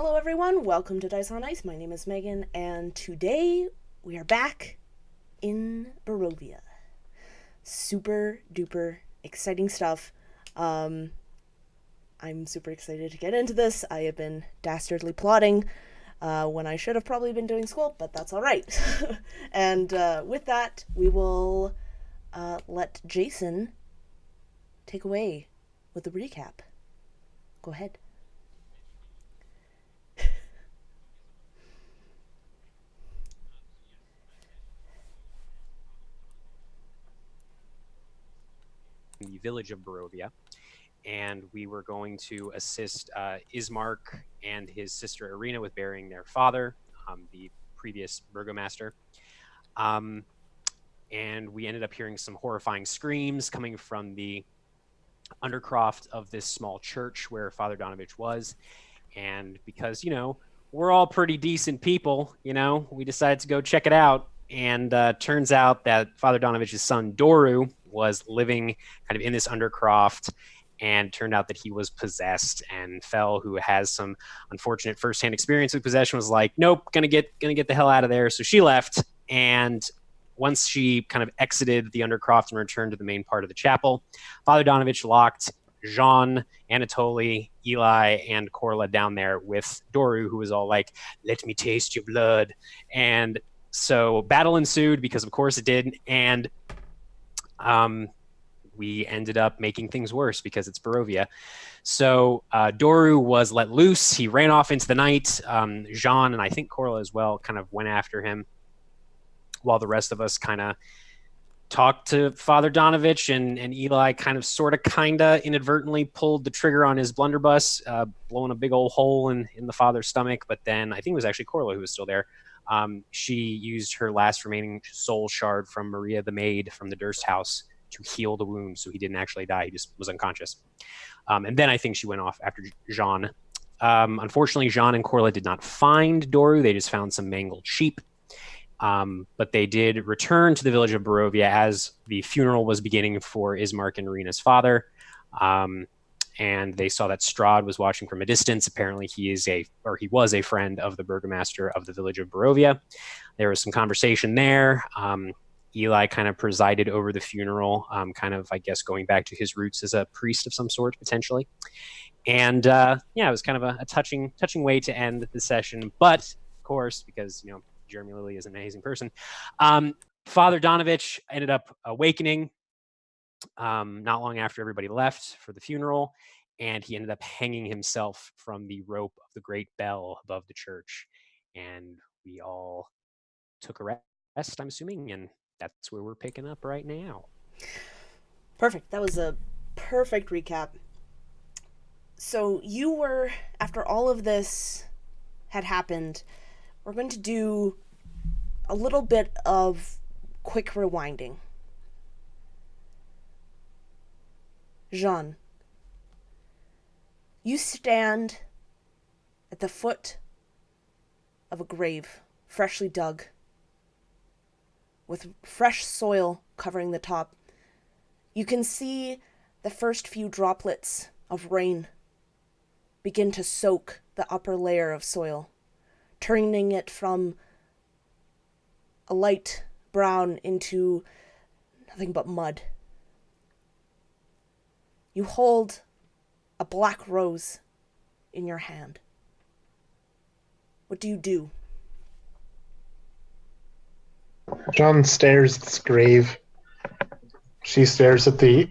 Hello everyone, welcome to Dice on Ice. My name is Megan, and today we are back in Barovia. Super duper exciting stuff. I'm super excited to get into this. I have been dastardly plotting when I should have probably been doing school, but that's alright. And with that, we will let Jason take away with the recap. Go ahead. The village of Barovia, and we were going to assist Ismark and his sister Ireena with burying their father, the previous burgomaster. And we ended up hearing some horrifying screams coming from the undercroft of this small church where Father Donavich was. And because, we're all pretty decent people, we decided to go check it out. And turns out that Father Donavich's son, Doru, was living kind of in this undercroft, and turned out that he was possessed. And Fell, who has some unfortunate firsthand experience with possession, was like, nope, gonna get the hell out of there. So she left. And once she kind of exited the undercroft and returned to the main part of the chapel, Father Donavich locked Jean, Anatoly, Eli, and Corla down there with Doru, who was all like, let me taste your blood. And so battle ensued, because of course it did. And we ended up making things worse because it's Barovia. So Doru was let loose. He ran off into the night. Jean, and I think Corla as well, kind of went after him, while the rest of us kind of talked to Father Donavich, and Eli kind of inadvertently pulled the trigger on his blunderbuss, blowing a big old hole in the father's stomach. But then I think it was actually Corla who was still there. She used her last remaining soul shard from Maria the maid from the Durst house to heal the wound, so he didn't actually die. He just was unconscious. And then I think she went off after Jean. Unfortunately, Jean and Corla did not find Doru. They just found some mangled sheep. But they did return to the village of Barovia as the funeral was beginning for Ismark and Ireena's father. And they saw that Strahd was watching from a distance. Apparently he was a friend of the burgomaster of the village of Barovia. There was some conversation there. Eli kind of presided over the funeral, kind of, I guess, going back to his roots as a priest of some sort, potentially. And it was kind of a touching way to end the session. But, of course, because, Jeremy Lilly is an amazing person, Father Donavich ended up awakening not long after everybody left for the funeral, and he ended up hanging himself from the rope of the great bell above the church. And we all took a rest, I'm assuming, and that's where we're picking up right now. Perfect. That was a perfect recap. So you were, after all of this had happened, we're going to do a little bit of quick rewinding. Jean, you stand at the foot of a grave, freshly dug, with fresh soil covering the top. You can see the first few droplets of rain begin to soak the upper layer of soil, turning it from a light brown into nothing but mud. You hold a black rose in your hand. What do you do? John stares at this grave. She stares at the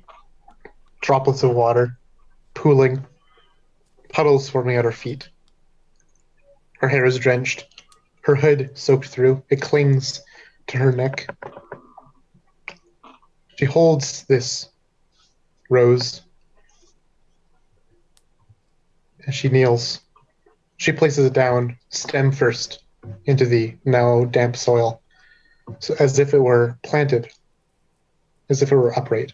droplets of water pooling, puddles forming at her feet. Her hair is drenched, her hood soaked through. It clings to her neck. She holds this rose as she kneels. She places it down, stem first, into the now damp soil, so as if it were planted, as if it were upright,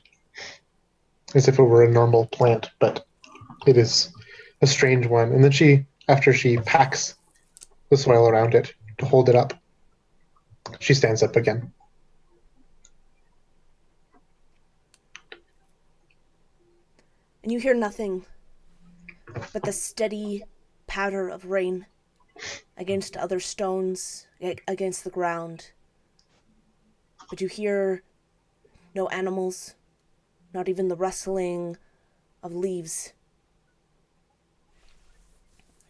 as if it were a normal plant, but it is a strange one. And then after she packs the soil around it to hold it up, she stands up again. And you hear nothing but the steady patter of rain against other stones, against the ground. But you hear no animals, not even the rustling of leaves.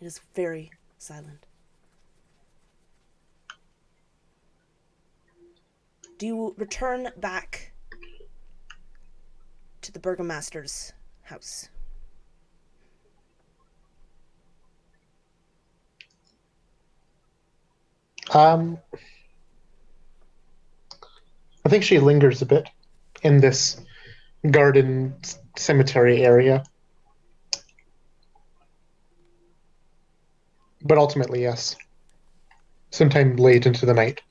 It is very silent. Do you return back to the burgomaster's house? I think she lingers a bit in this garden cemetery area. But ultimately, yes. Sometime late into the night.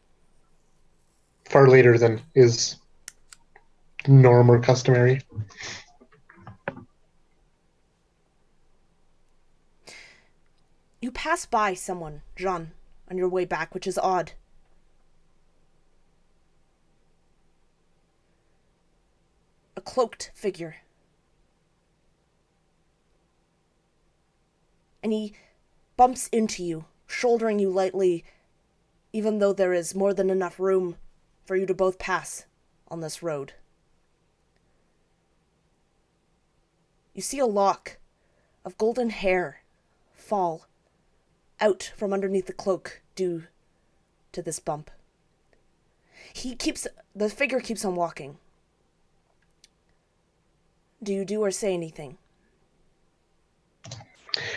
Far later than is norm or customary. You pass by someone, Jean, on your way back, which is odd. A cloaked figure. And he bumps into you, shouldering you lightly, even though there is more than enough room for you to both pass on this road. You see a lock of golden hair fall out from underneath the cloak due to this bump. The figure keeps on walking. Do you do or say anything?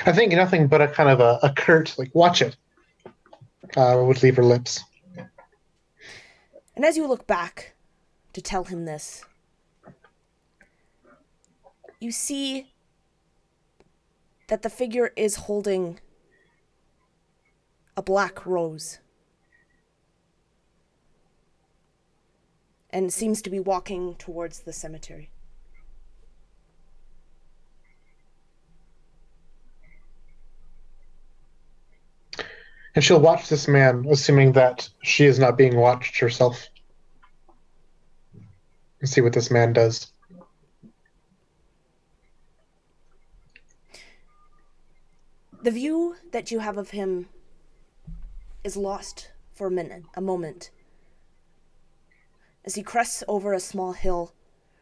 I think nothing but a kind of a curt, like, watch it, would leave her lips. And as you look back to tell him this, you see that the figure is holding a black rose and seems to be walking towards the cemetery. And she'll watch this man, assuming that she is not being watched herself. And see what this man does. The view that you have of him is lost for a moment, as he crests over a small hill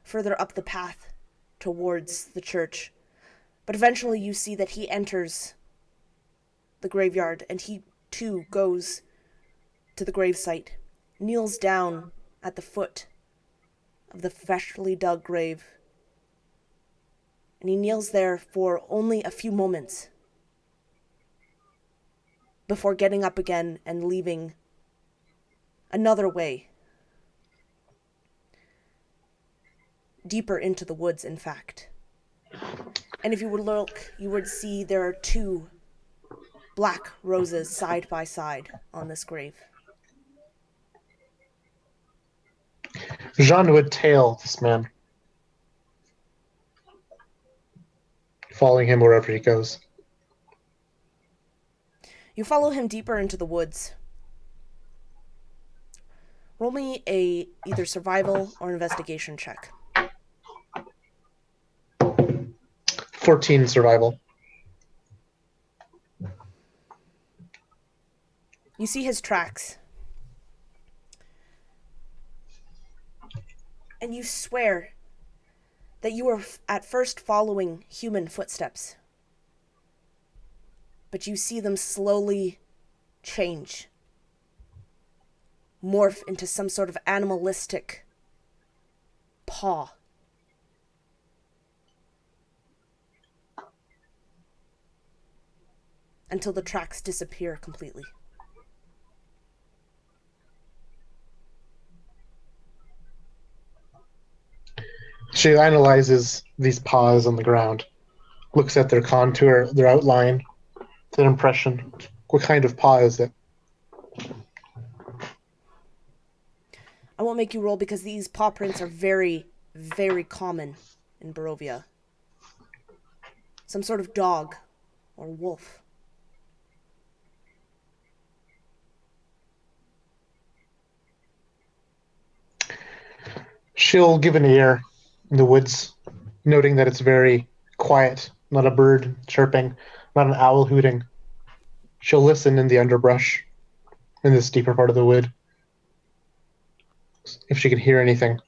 further up the path towards the church. But eventually you see that he enters the graveyard, and he too goes to the gravesite, kneels down at the foot of the freshly dug grave, and he kneels there for only a few moments before getting up again and leaving another way, deeper into the woods, in fact. And if you would look, you would see there are two black roses side by side on this grave. Jean would tail this man, following him wherever he goes. You follow him deeper into the woods. Roll me a either survival or investigation check. 14 survival. You see his tracks. And you swear that you were at first following human footsteps. But you see them slowly change, morph into some sort of animalistic paw. Until the tracks disappear completely. She analyzes these paws on the ground, looks at their contour, their outline, their impression. What kind of paw is it? I won't make you roll because these paw prints are very, very common in Barovia. Some sort of dog or wolf. She'll give an ear in the woods, noting that it's very quiet, not a bird chirping, not an owl hooting, She'll listen in the underbrush, in this deeper part of the wood, if she can hear anything.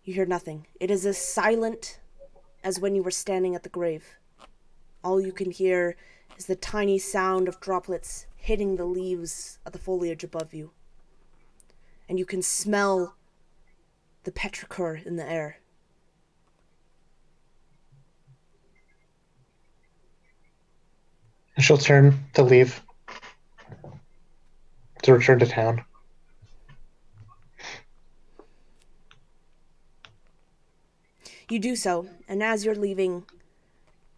You hear nothing. It is as silent as when you were standing at the grave. All you can hear is the tiny sound of droplets hitting the leaves of the foliage above you. And you can smell the petrichor in the air. She'll turn to leave, to return to town. You do so, and as you're leaving,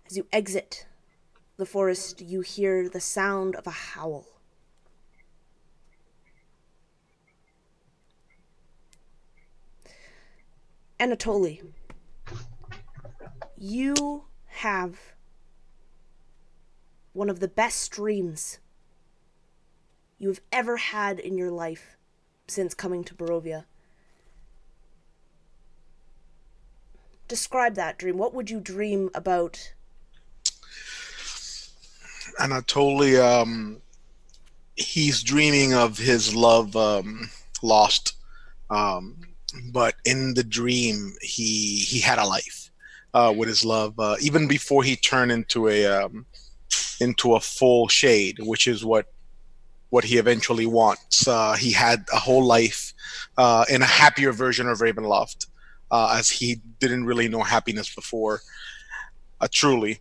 as you exit the forest, you hear the sound of a howl. Anatoly, you have one of the best dreams you have ever had in your life since coming to Barovia. Describe that dream. What would you dream about? Anatoly, he's dreaming of his love lost, but in the dream he had a life with his love, even before he turned into a full shade, which is what he eventually wants. He had a whole life in a happier version of Ravenloft, as he didn't really know happiness before, truly.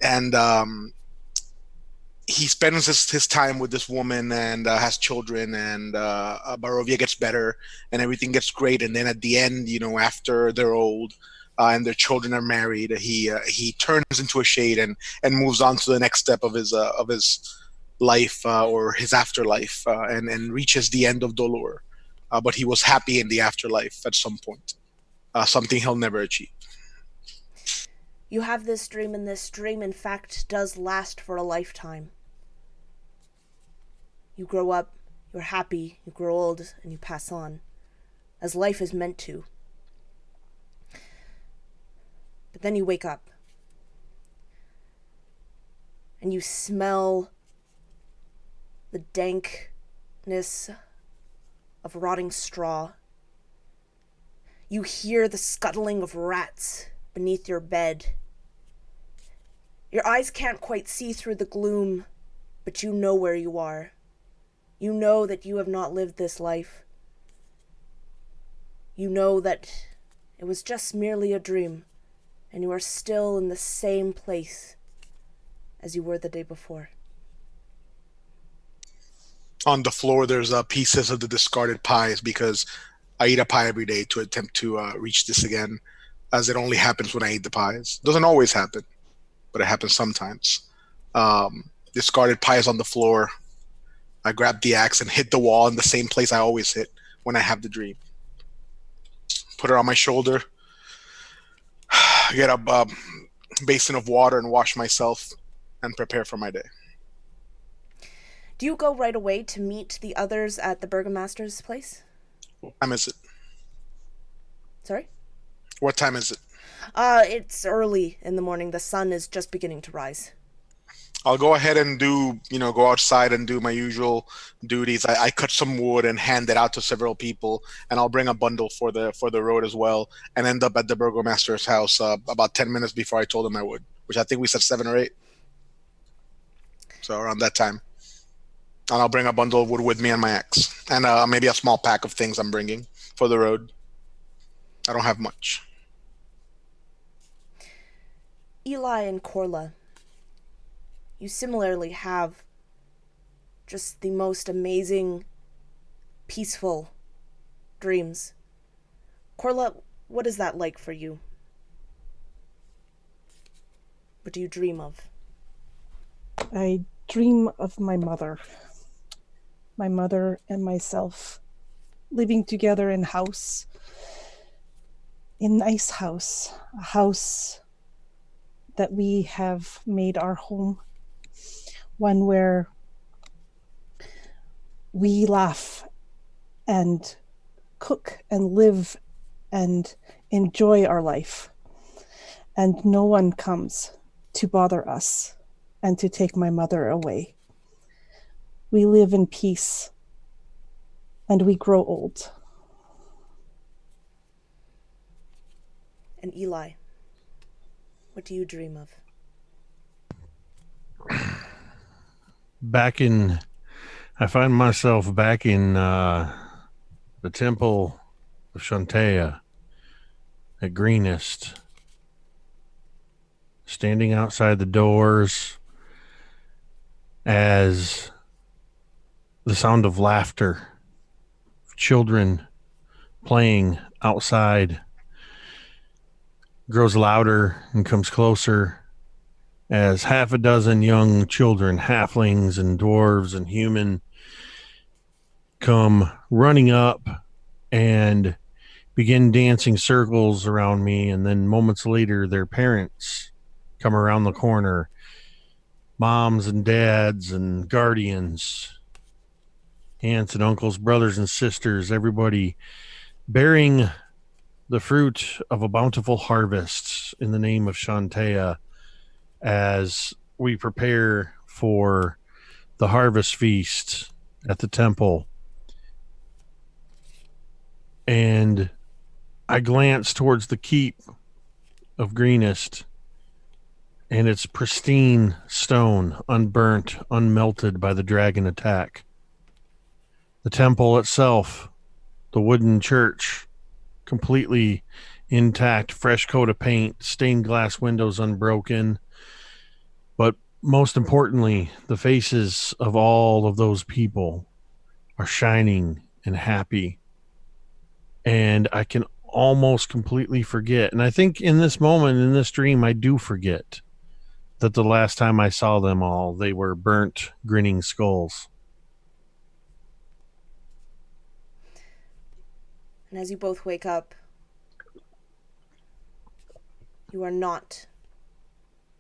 And he spends his time with this woman and has children, and Barovia gets better and everything gets great. And then at the end, after they're old and their children are married, he turns into a shade and moves on to the next step of his life, or his afterlife, and reaches the end of Dolor. But he was happy in the afterlife at some point, something he'll never achieve. You have this dream, and this dream, in fact, does last for a lifetime. You grow up, you're happy, you grow old, and you pass on, as life is meant to. But then you wake up, and you smell the dankness of rotting straw. You hear the scuttling of rats beneath your bed. Your eyes can't quite see through the gloom, but you know where you are. You know that you have not lived this life. You know that it was just merely a dream, and you are still in the same place as you were the day before. On the floor, there's pieces of the discarded pies, because I eat a pie every day to attempt to reach this again, as it only happens when I eat the pies. Doesn't always happen, but it happens sometimes. Discarded pies on the floor. I grab the axe and hit the wall in the same place I always hit when I have the dream. Put it on my shoulder. Get a basin of water and wash myself and prepare for my day. Do you go right away to meet the others at the Burgomaster's place? What time is it? Sorry? What time is it? It's early in the morning. The sun is just beginning to rise. I'll go ahead and go outside and do my usual duties. I cut some wood and hand it out to several people, and I'll bring a bundle for the road as well, and end up at the Burgomaster's house about 10 minutes before I told him I would, which I think we said 7 or 8. So around that time. And I'll bring a bundle of wood with me and my axe, and maybe a small pack of things I'm bringing for the road. I don't have much. Eli and Corla, you similarly have just the most amazing, peaceful dreams. Corla, what is that like for you? What do you dream of? I dream of my mother. My mother and myself living together in house. In nice house. A house that we have made our home. One where we laugh and cook and live and enjoy our life. And no one comes to bother us and to take my mother away. We live in peace, and we grow old. And Eli, what do you dream of? I find myself back in the temple of Shantea at Greenest, standing outside the doors as the sound of laughter, children playing outside, grows louder and comes closer as half a dozen young children, halflings and dwarves and human, come running up and begin dancing circles around me. And then moments later, their parents come around the corner, moms and dads and guardians, aunts and uncles, brothers and sisters, everybody bearing the fruit of a bountiful harvest in the name of Shantea as we prepare for the harvest feast at the temple. And I glance towards the keep of Greenest, and its pristine stone, unburnt, unmelted by the dragon attack. The temple itself, the wooden church, completely intact, fresh coat of paint, stained glass windows unbroken. But most importantly, the faces of all of those people are shining and happy. And I can almost completely forget. And I think in this moment, in this dream, I do forget that the last time I saw them all, they were burnt, grinning skulls. And as you both wake up, you are not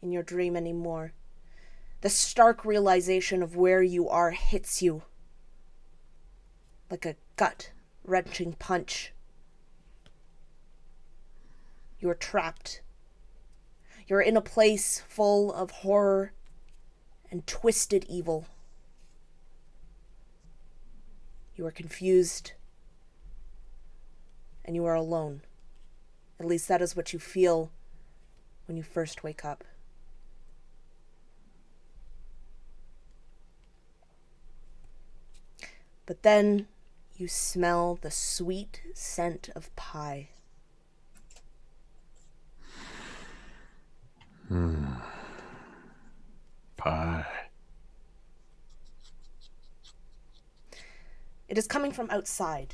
in your dream anymore. The stark realization of where you are hits you like a gut-wrenching punch. You are trapped. You're in a place full of horror and twisted evil. You are confused, and you are alone. At least that is what you feel when you first wake up. But then you smell the sweet scent of pie. Pie. It is coming from outside,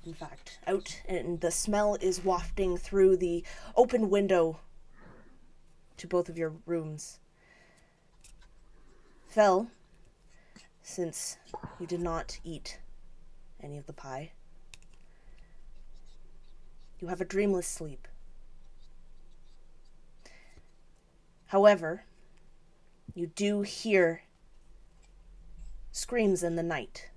in fact, out, and the smell is wafting through the open window to both of your rooms. Fel, since you did not eat any of the pie, you have a dreamless sleep. However, you do hear screams in the night.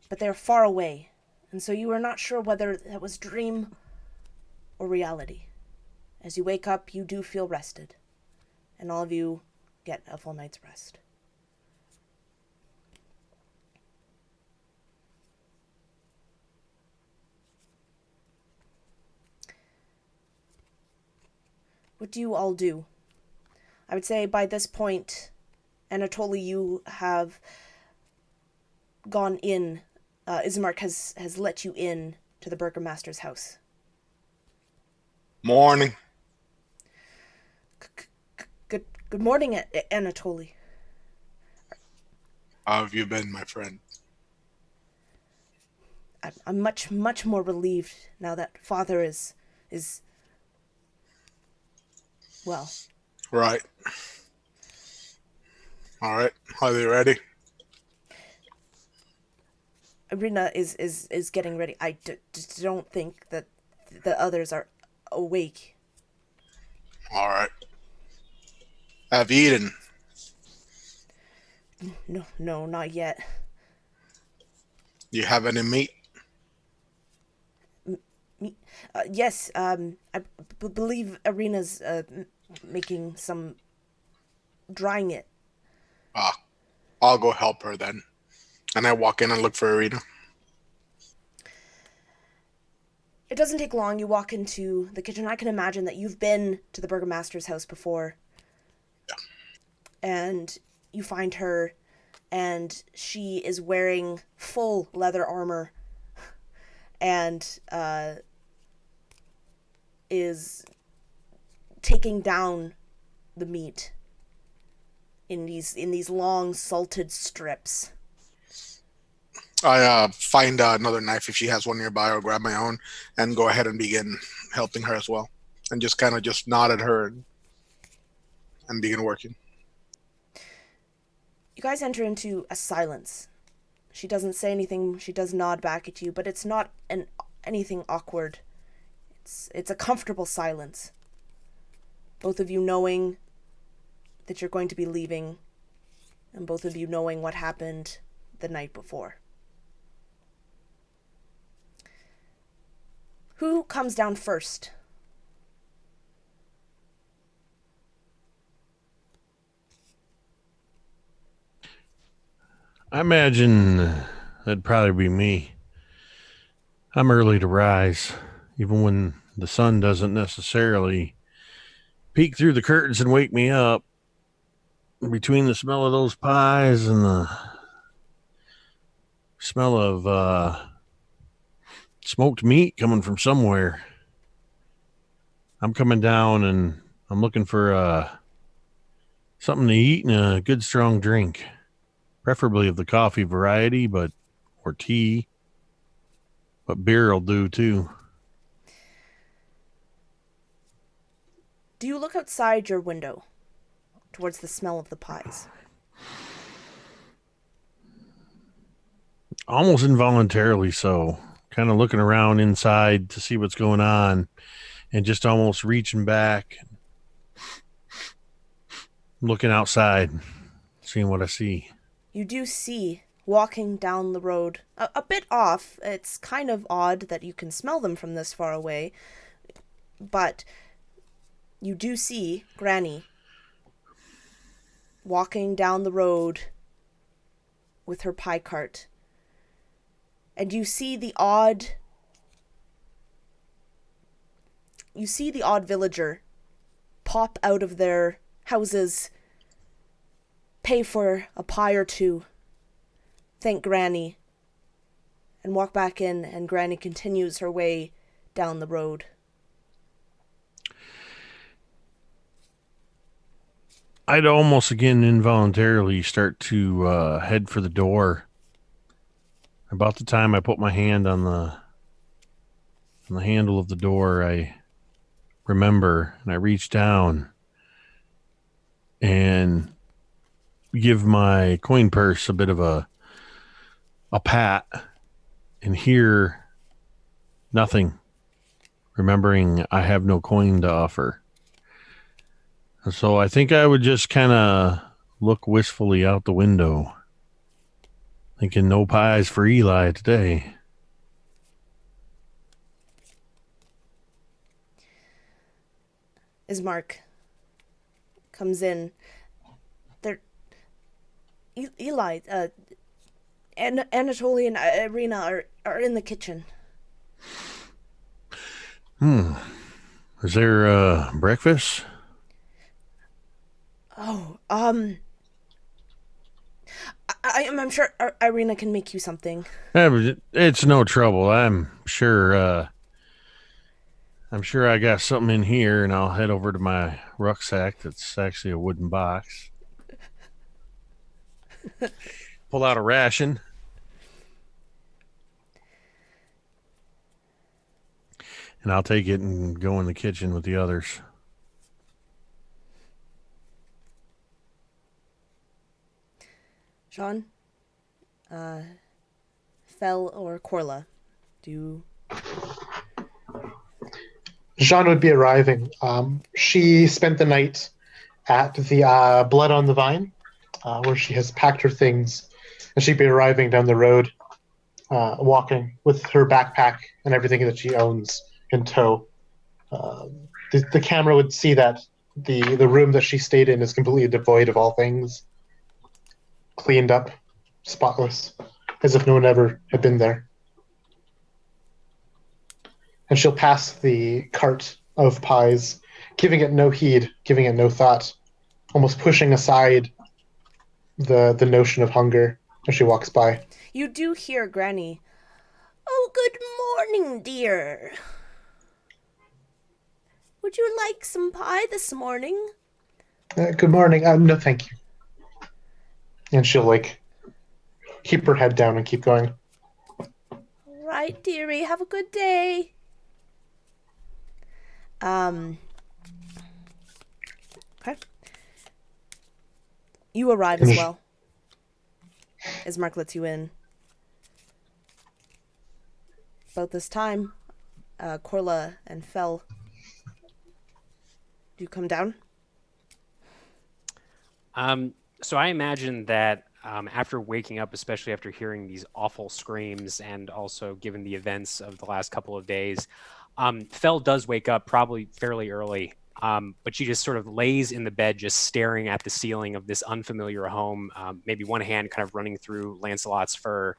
But they are far away, and so you are not sure whether that was dream or reality. As you wake up, you do feel rested, and all of you get a full night's rest. What do you all do? I would say by this point, Anatoly, you have gone in. Ismark has let you in to the Burgomaster's house. Morning. Good morning, Anatoly. How have you been, my friend? I'm much more relieved now that Father is well. Right. All right. Are they ready? Ireena is getting ready. I don't think that the others are awake. All right. Have you eaten? No, not yet. You have any meat? Yes, believe Ireena's making some... drying it. I'll go help her then. And I walk in and look for Ireena. It doesn't take long. You walk into the kitchen. I can imagine that you've been to the burgomaster's house before. Yeah. And you find her, and she is wearing full leather armor and is taking down the meat in these long salted strips. I find another knife if she has one nearby, or grab my own and go ahead and begin helping her as well. And just kind of just nod at her and begin working. You guys enter into a silence. She doesn't say anything. She does nod back at you, but it's not anything awkward. It's a comfortable silence. Both of you knowing that you're going to be leaving, and both of you knowing what happened the night before. Who comes down first? I imagine that'd probably be me. I'm early to rise, even when the sun doesn't necessarily peek through the curtains and wake me up. Between the smell of those pies and the smell of smoked meat coming from somewhere, I'm coming down and I'm looking for something to eat and a good strong drink, preferably of the coffee variety, or tea, but beer will do too. Do you look outside your window towards the smell of the pies? Almost involuntarily so. Kind of looking around inside to see what's going on and just almost reaching back, looking outside, seeing what I see. You do see, walking down the road, a bit off. It's kind of odd that you can smell them from this far away, but you do see Granny walking down the road with her pie cart. And you see the odd villager pop out of their houses, pay for a pie or two, thank Granny, and walk back in, and Granny continues her way down the road. I'd almost again involuntarily start to head for the door. About the time I put my hand on the handle of the door, I remember, and I reach down and give my coin purse a bit of a pat, and hear nothing, remembering I have no coin to offer. So I think I would just kind of look wistfully out the window, thinking no pies for Eli today. Ismark comes in. Eli, Anatoly and Ireena are in the kitchen. Is there breakfast? Oh, I'm sure Ireena can make you something. Yeah, but it's no trouble. I'm sure I got something in here, and I'll head over to my rucksack that's actually a wooden box. Pull out a ration. And I'll take it and go in the kitchen with the others. Sean, Fel or Corla, do... Jean would be arriving. She spent the night at the Blood on the Vine, where she has packed her things, and she'd be arriving down the road walking with her backpack and everything that she owns in tow. The camera would see that the room that she stayed in is completely devoid of all things, cleaned up, spotless, as if no one ever had been there. And she'll pass the cart of pies, giving it no heed, giving it no thought, almost pushing aside the notion of hunger as she walks by. You do hear Granny. Oh, good morning, dear. Would you like some pie this morning? Good morning. No, thank you. And she'll keep her head down and keep going. All right, dearie. Have a good day. Okay. You arrive as well. As Mark lets you in. About this time, Corla and Fel, do you come down? So I imagine that after waking up, especially after hearing these awful screams and also given the events of the last couple of days, Fel does wake up probably fairly early, but she just sort of lays in the bed just staring at the ceiling of this unfamiliar home, maybe one hand kind of running through Lancelot's fur,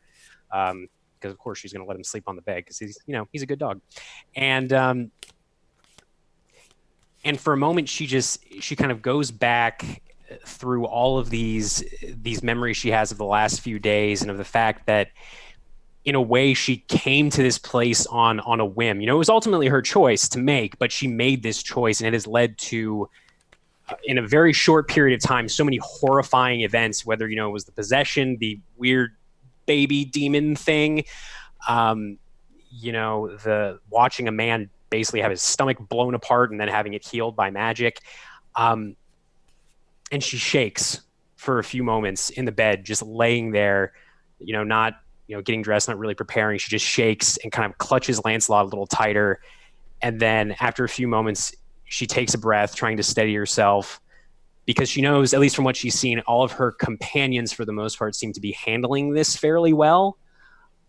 because of course she's going to let him sleep on the bed because he's a good dog. And for a moment she kind of goes back through all of these memories she has of the last few days and of the fact that in a way she came to this place on a whim. It was ultimately her choice to make, but she made this choice and it has led to in a very short period of time so many horrifying events, whether it was the possession, the weird baby demon thing, the watching a man basically have his stomach blown apart and then having it healed by magic. And she shakes for a few moments in the bed, just laying there, not, getting dressed, not really preparing. She just shakes and kind of clutches Lancelot a little tighter. And then after a few moments, she takes a breath, trying to steady herself, because she knows, at least from what she's seen, all of her companions, for the most part, seem to be handling this fairly well.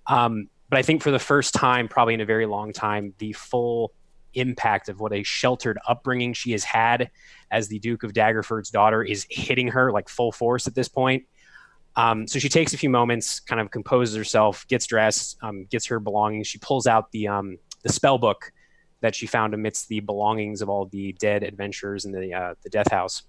But I think for the first time, probably in a very long time, the full impact of what a sheltered upbringing she has had as the Duke of Daggerford's daughter is hitting her like full force at this point. So she takes a few moments, kind of composes herself, gets dressed, gets her belongings. She pulls out the spell book that she found amidst the belongings of all the dead adventurers in the death house.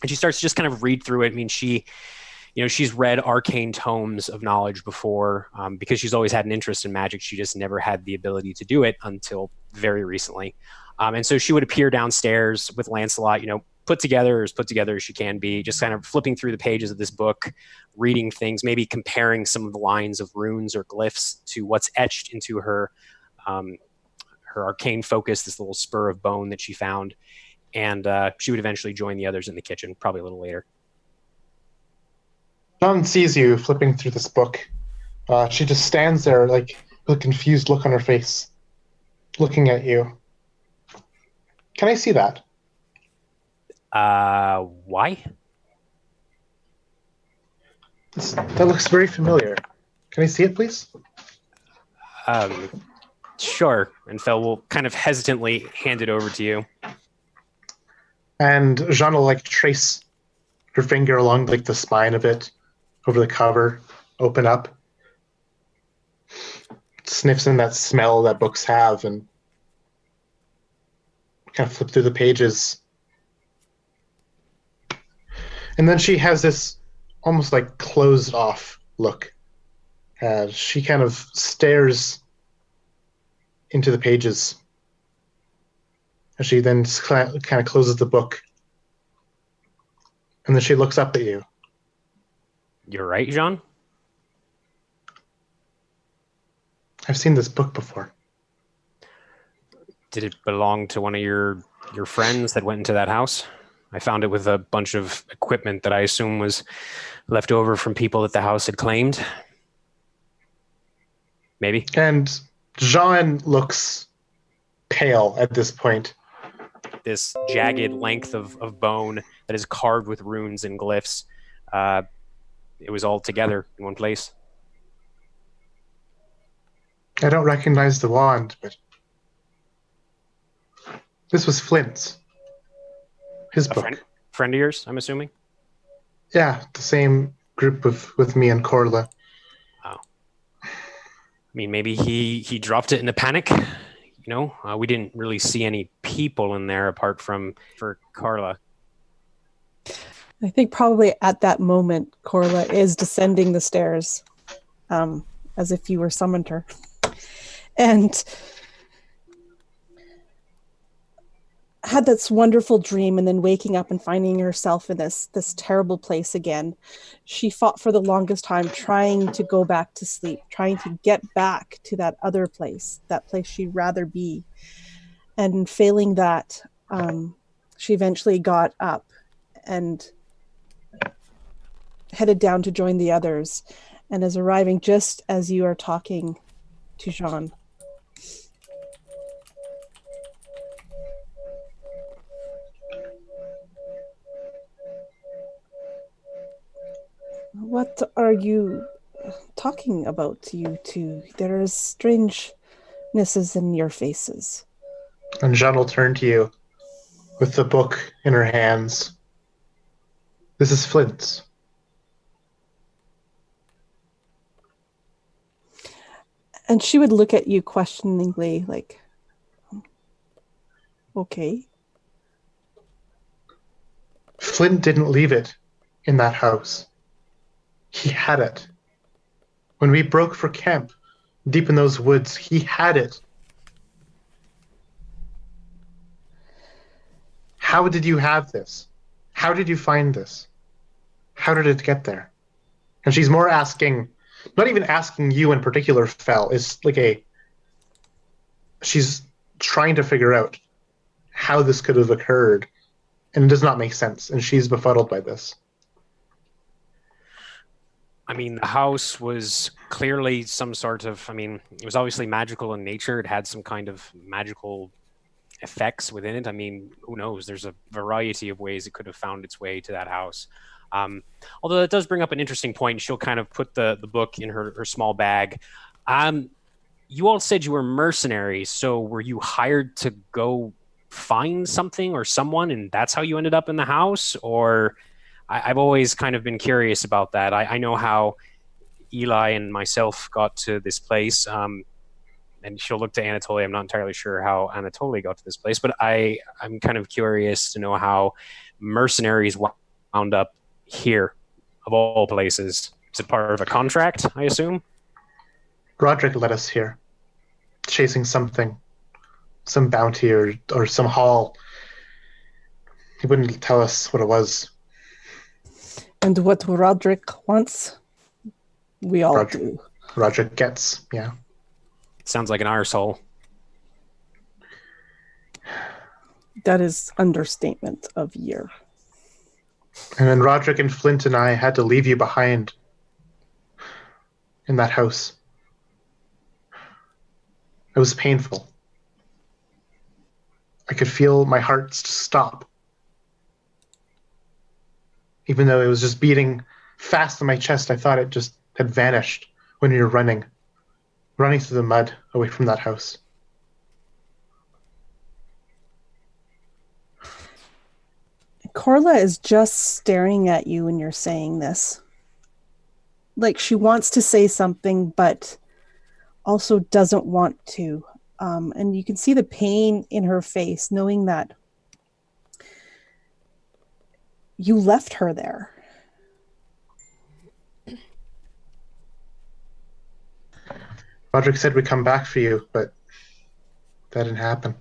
And she starts to just kind of read through it. I mean, she's read arcane tomes of knowledge before, because she's always had an interest in magic. She just never had the ability to do it until very recently. And so she would appear downstairs with Lancelot, put together as she can be, just kind of flipping through the pages of this book, reading things, maybe comparing some of the lines of runes or glyphs to what's etched into her arcane focus, this little spur of bone that she found. And she would eventually join the others in the kitchen, probably a little later. John sees you flipping through this book. She just stands there, with a confused look on her face, looking at you. Can I see that? Why? That looks very familiar. Can I see it, please? Sure. And Fel will kind of hesitantly hand it over to you. And Jean will trace her finger along the spine of it, over the cover, open up, sniffs in that smell that books have, and kind of flip through the pages. And then she has this almost closed off look as she kind of stares into the pages. And she then kind of closes the book. And then she looks up at you. You're right, Jean? I've seen this book before. Did it belong to one of your friends that went into that house? I found it with a bunch of equipment that I assume was left over from people that the house had claimed. Maybe. And Jean looks pale at this point. This jagged length of bone that is carved with runes and glyphs. It was all together in one place. I don't recognize the wand, but this was Flint's. His A book. friend of yours, I'm assuming? Yeah, the same group with me and Corla. Oh. I mean, maybe he dropped it in a panic. We didn't really see any people in there apart from for Carla. I think probably at that moment, Corla is descending the stairs, as if you were summoned her. And had this wonderful dream, and then waking up and finding herself in this terrible place again. She fought for the longest time trying to go back to sleep, trying to get back to that other place, that place she'd rather be. And failing that, she eventually got up and headed down to join the others, and is arriving just as you are talking to Jean. What are you talking about, you two? There is strangenesses in your faces. And Jean will turn to you with the book in her hands. This is Flint's. And she would look at you questioningly, like, okay. Flint didn't leave it in that house. He had it. When we broke for camp, deep in those woods, he had it. How did you have this? How did you find this? How did it get there? And she's more asking, not even asking you in particular, Fel. It's like she's trying to figure out how this could have occurred, and it does not make sense, and she's befuddled by this. I mean, the house was clearly some sort of, it was obviously magical in nature. It had some kind of magical effects within it. I mean, who knows? There's a variety of ways it could have found its way to that house. Although that does bring up an interesting point. She'll kind of put the book in her small bag. You all said you were mercenaries, so were you hired to go find something or someone, and that's how you ended up in the house? Or I've always kind of been curious about that. I know how Eli and myself got to this place, and she'll look to Anatoly. I'm not entirely sure how Anatoly got to this place, but I'm kind of curious to know how mercenaries wound up here, of all places. Is it part of a contract, I assume? Roderick led us here, chasing something, some bounty or some haul. He wouldn't tell us what it was. And what Roderick wants, we all do. Roderick gets, yeah. Sounds like an arsehole. That is understatement of year. And then Roderick and Flint and I had to leave you behind in that house. It was painful. I could feel my heart stop. Even though it was just beating fast in my chest, I thought it just had vanished when you were running through the mud away from that house. Corla is just staring at you when you're saying this. Like she wants to say something, but also doesn't want to. And you can see the pain in her face, knowing that you left her there. Roderick said we'd come back for you, but that didn't happen.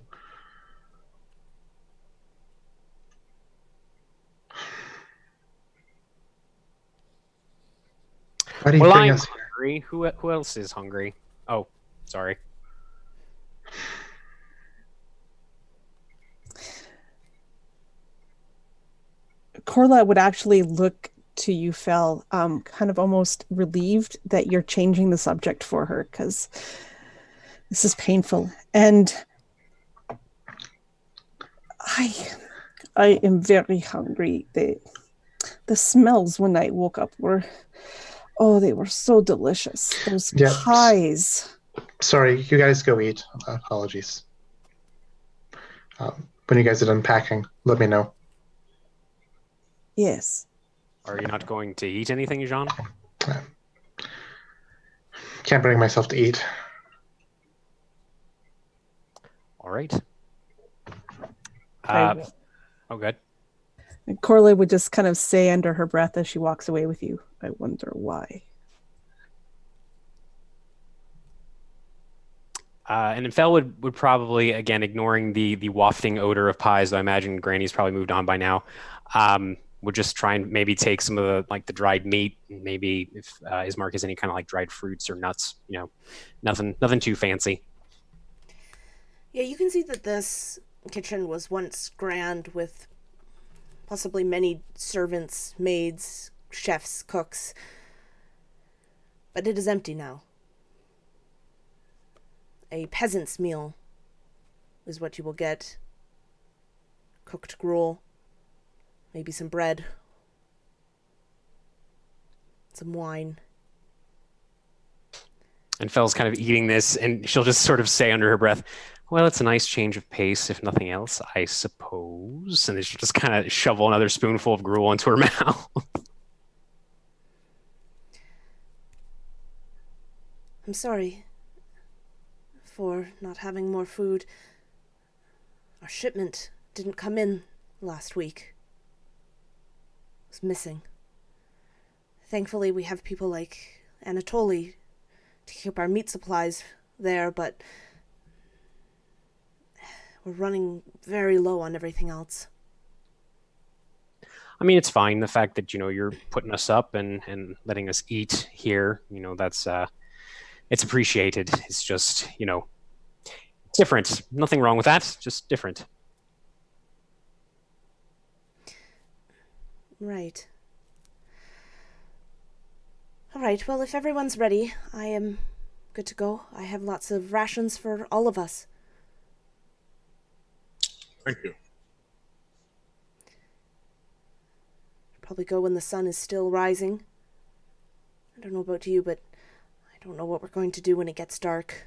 Why do you bring I'm us here? hungry. Who else is hungry? Oh, sorry. Corla would actually look to you, Fel, kind of almost relieved that you're changing the subject for her, because this is painful. And I am very hungry. The smells when I woke up were, they were so delicious. Those pies. Sorry, you guys go eat. Apologies. When you guys are done packing, let me know. Yes. Are you not going to eat anything, Jean? Can't bring myself to eat. All right. I will. Oh, good. And Corley would just kind of say under her breath as she walks away with you, I wonder why. And then Fel would probably, again, ignoring the wafting odor of pies, though I imagine Granny's probably moved on by now, would just try and maybe take some of the dried meat, maybe if Ismark has any kind of dried fruits or nuts, nothing too fancy. Yeah, you can see that this kitchen was once grand with possibly many servants, maids, chefs, cooks, but it is empty now. A peasant's meal is what you will get. Cooked gruel, maybe some bread, some wine. And Fel's kind of eating this, and she'll just sort of say under her breath, well, it's a nice change of pace, if nothing else, I suppose. And then she'll just kind of shovel another spoonful of gruel into her mouth. I'm sorry for not having more food. Our shipment didn't come in last week. It was missing. Thankfully, we have people like Anatoly to keep our meat supplies there, but we're running very low on everything else. I mean, it's fine. The fact that, you're putting us up and letting us eat here, that's, it's appreciated. It's just, different. Nothing wrong with that. Just different. Right. All right, well, if everyone's ready, I am good to go. I have lots of rations for all of us. Thank you. Probably go when the sun is still rising. I don't know about you, but I don't know what we're going to do when it gets dark.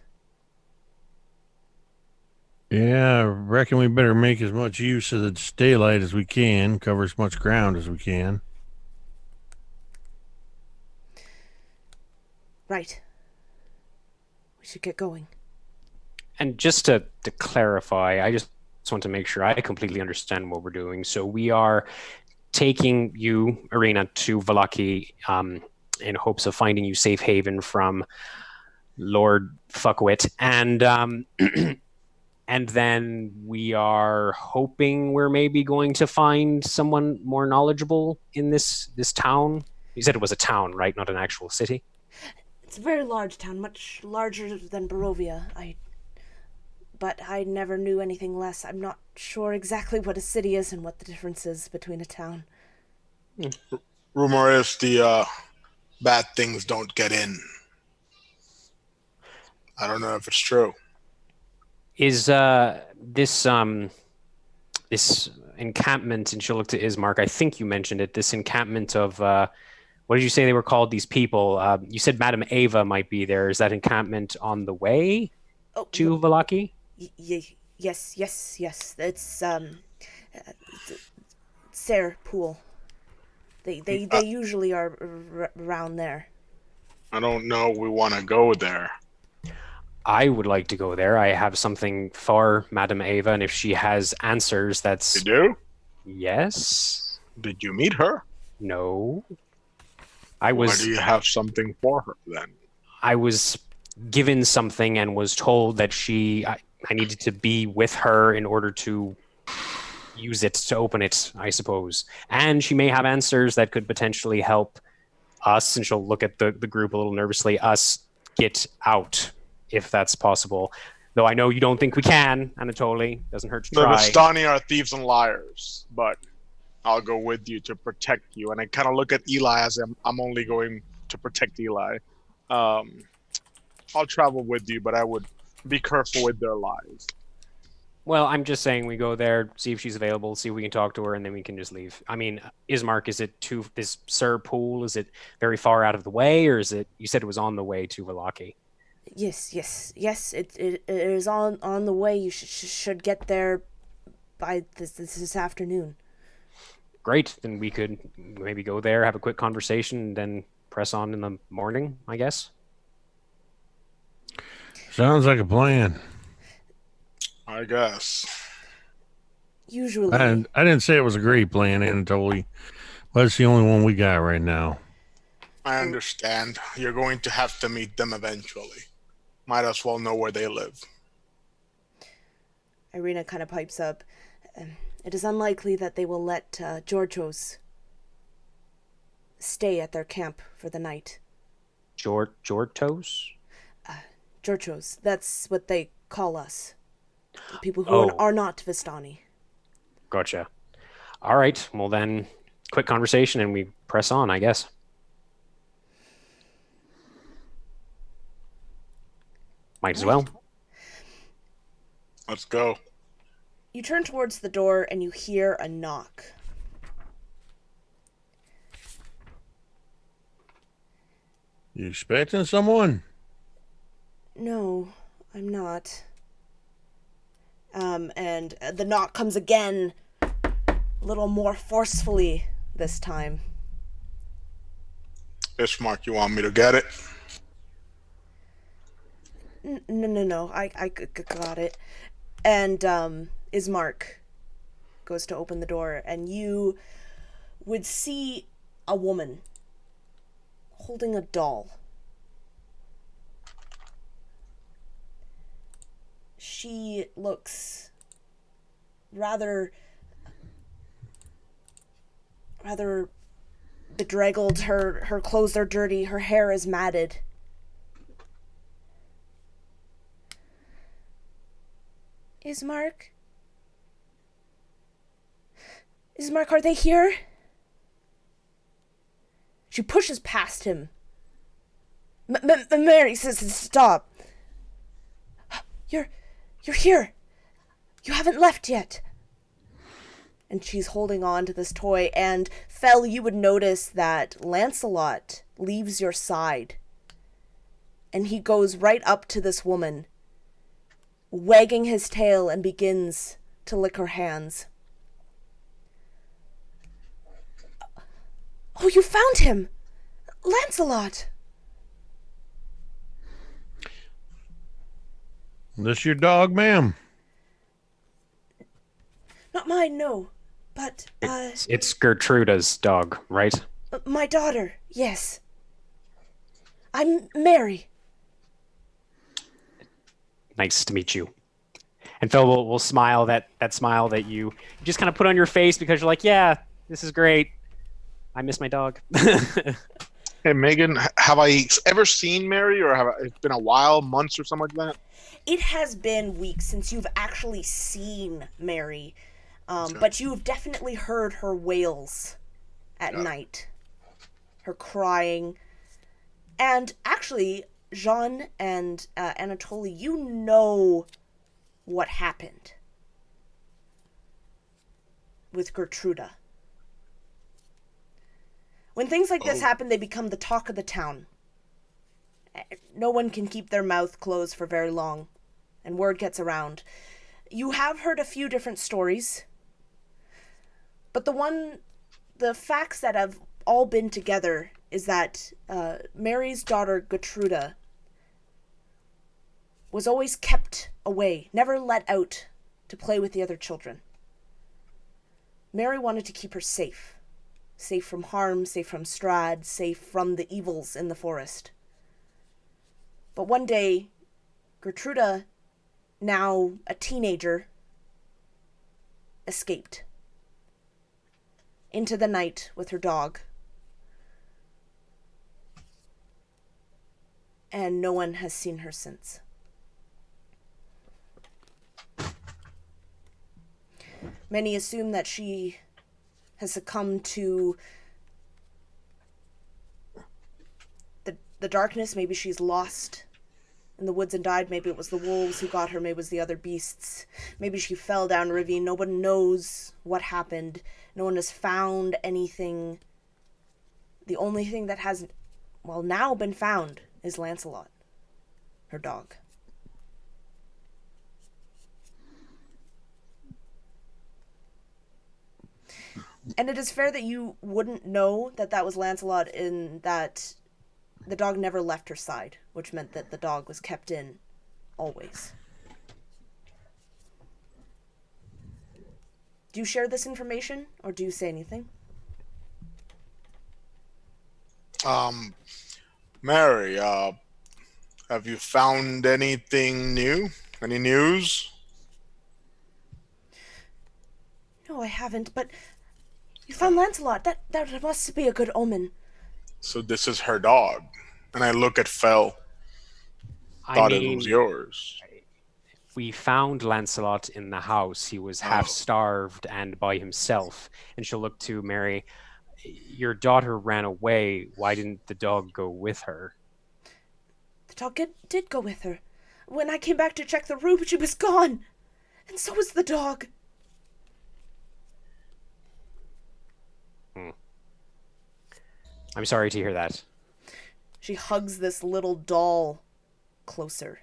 Yeah, I reckon we better make as much use of the daylight as we can, cover as much ground as we can. Right. We should get going. And just to clarify, I just want to make sure I completely understand what we're doing. So we are taking you, Ireena, to Vallaki in hopes of finding you safe haven from Lord Fuckwit. And and then we are hoping we're maybe going to find someone more knowledgeable in this town. You said it was a town, right? Not an actual city? It's a very large town, much larger than Barovia. But I never knew anything less. I'm not sure exactly what a city is and what the difference is between a town. Rumor is the bad things don't get in. I don't know if it's true. Is this encampment, and she'll look to Ismark, I think you mentioned it, this encampment of, what did you say they were called, these people? You said Madame Ava might be there. Is that encampment on the way to Vallaki? Yes. It's, Sarah Pool. They usually are around there. I don't know we want to go there. I would like to go there. I have something for Madame Ava, and if she has answers, that's... You do? Yes. Did you meet her? No. Why do you have something for her, then? I was given something and was told that I needed to be with her in order to use it, to open it, I suppose. And she may have answers that could potentially help us, and she'll look at the group a little nervously, us get out, if that's possible. Though I know you don't think we can, Anatoly. Doesn't hurt to try. The Vistani are thieves and liars, but I'll go with you to protect you. And I kind of look at Eli as I'm only going to protect Eli. I'll travel with you, but I would be careful with their lives. Well, I'm just saying we go there, see if she's available, see if we can talk to her, and then we can just leave. I mean, Ismark, is it to this Sir Pool? Is it very far out of the way, or is it? You said it was on the way to Vallaki. Yes. It is on the way. You should get there by this afternoon. Great. Then we could maybe go there, have a quick conversation, and then press on in the morning, I guess. Sounds like a plan. I guess. Usually. I didn't say it was a great plan, Anatoly, but it's the only one we got right now. I understand. You're going to have to meet them eventually. Might as well know where they live. Ireena kind of pipes up. It is unlikely that they will let Giorgos stay at their camp for the night. Jortos? Giorgos, that's what they call us. The people who are not Vistani. Gotcha. All right. Well, then, quick conversation and we press on, I guess. Might as well. Let's go. You turn towards the door and you hear a knock. You expecting someone? No, I'm not. And the knock comes again, a little more forcefully this time. Ismark, you want me to get it? No, I got it. And Ismark goes to open the door, and you would see a woman holding a doll. She looks rather bedraggled. Her clothes are dirty. Her hair is matted. Ismark, are they here? She pushes past him. Mary says, stop. You're here. You haven't left yet. And she's holding on to this toy, and Fell, you would notice that Lancelot leaves your side. And he goes right up to this woman, wagging his tail, and begins to lick her hands. Oh, you found him! Lancelot! This your dog, ma'am? Not mine, no. But, It's Gertruda's dog, right? my daughter, yes. I'm Mary. Nice to meet you. And Phil will smile, that smile that you just kind of put on your face because you're like, yeah, this is great. I miss my dog. Hey, Megan, have I ever seen Mary, or have it been a while, months or something like that? It has been weeks since you've actually seen Mary, but you've definitely heard her wails at night. Her crying. And actually, Jean and Anatoly, you know what happened with Gertruda. When things like this happen, they become the talk of the town. No one can keep their mouth closed for very long, and word gets around. You have heard a few different stories, but the facts that have all been together is that Mary's daughter Gertruda was always kept away, never let out to play with the other children. Mary wanted to keep her safe from harm, safe from Strahd, safe from the evils in the forest. But one day, Gertruda, now a teenager, escaped into the night with her dog. And no one has seen her since. Many assume that she has succumbed to the darkness. Maybe she's lost in the woods and died. Maybe it was the wolves who got her. Maybe it was the other beasts. Maybe she fell down a ravine. No one knows what happened. No one has found anything. The only thing that has, now been found is Lancelot. her dog. And it is fair that you wouldn't know that that was Lancelot, in that the dog never left her side, which meant that the dog was kept in always. Do you share this information, or do you say anything? Mary, have you found anything new? Any news? No, I haven't, but you found Lancelot. That must be a good omen. So this is her dog. And I look at Fell. I Thought it mean, was yours. we found Lancelot in the house. He was half starved and by himself. And she'll look to Mary. Your daughter ran away. Why didn't the dog go with her? The dog did go with her. When I came back to check the room, she was gone. And so was the dog. I'm sorry to hear that. She hugs this little doll closer.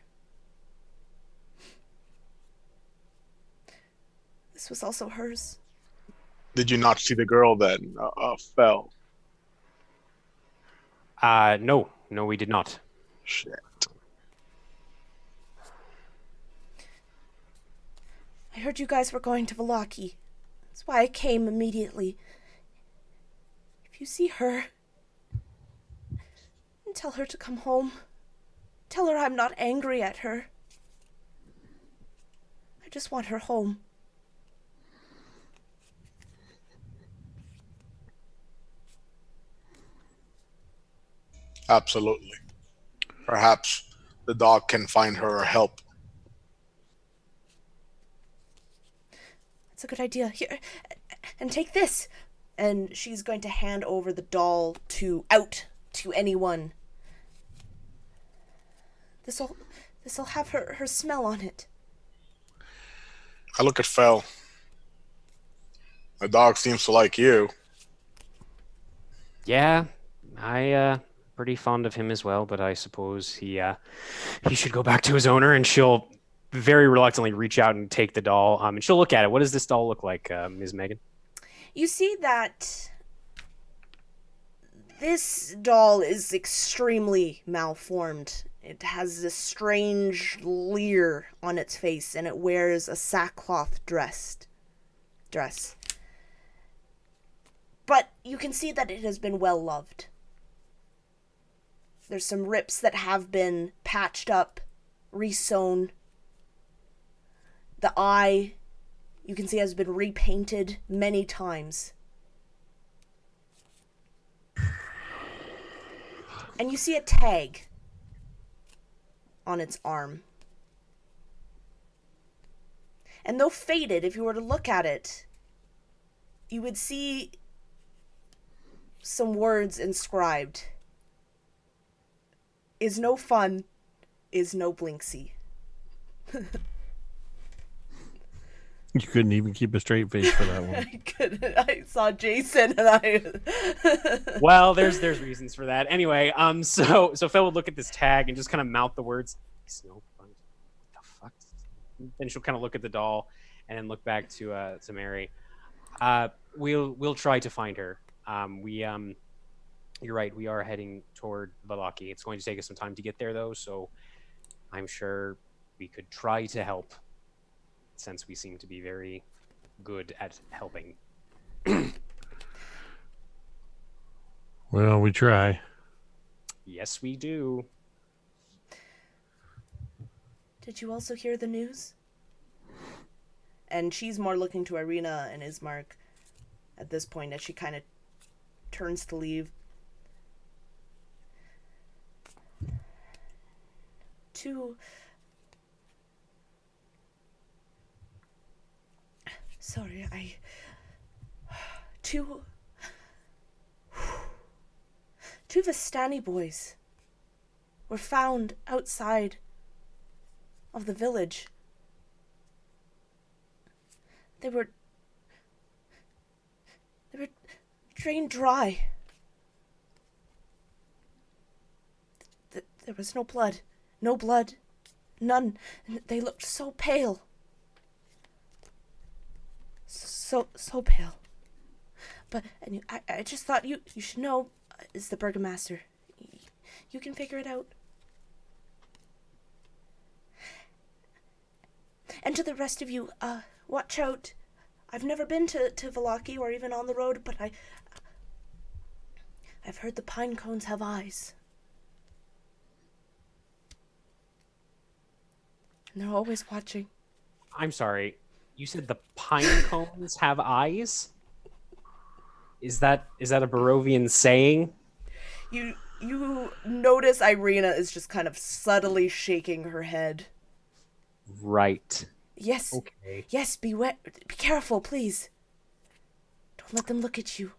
This was also hers. Did you not see the girl then, Fell? No, we did not. Shit. I heard you guys were going to Vallaki. That's why I came immediately. If you see her, tell her to come home. Tell her I'm not angry at her. I just want her home. Absolutely. Perhaps the dog can find her or help. That's a good idea. Here, and take this. And she's going to hand over the doll to anyone. This'll have her smell on it. I look at Fell. The dog seems to like you. Yeah, I pretty fond of him as well, but I suppose he should go back to his owner, and she'll very reluctantly reach out and take the doll. And she'll look at it. What does this doll look like, Ms. Megan? You see that this doll is extremely malformed. It has this strange leer on its face, and it wears a sackcloth dress. But you can see that it has been well loved. There's some rips that have been patched up, resewn. The eye, you can see, has been repainted many times. And you see a tag on its arm. And though faded, if you were to look at it, you would see some words inscribed. Is no fun, is no blinksy. You couldn't even keep a straight face for that one. I couldn't. I saw Jason and I... Well, there's reasons for that. Anyway, so Phil would look at this tag and just kind of mouth the words, "No fun." What the fuck? Then she'll kind of look at the doll and then look back to Mary. We'll try to find her. You're right. We are heading toward Vallaki. It's going to take us some time to get there, though. So I'm sure we could try to help, since we seem to be very good at helping. Well, we try. Yes, we do. Did you also hear the news? And she's more looking to Ireena and Ismark at this point as she kind of turns to leave. Two Vistani boys were found outside of the village. They were drained dry. There was no blood, No blood. None. They looked so pale. So pale. But I just thought you should know, is the Burgomaster. You can figure it out. And to the rest of you, watch out. I've never been to Vallaki or even on the road, but I've heard the pine cones have eyes. And they're always watching. I'm sorry. You said the pine cones have eyes? Is that a Barovian saying? You notice Ireena is just kind of subtly shaking her head. Right. Yes. Okay. Yes, be careful, please. Don't let them look at you.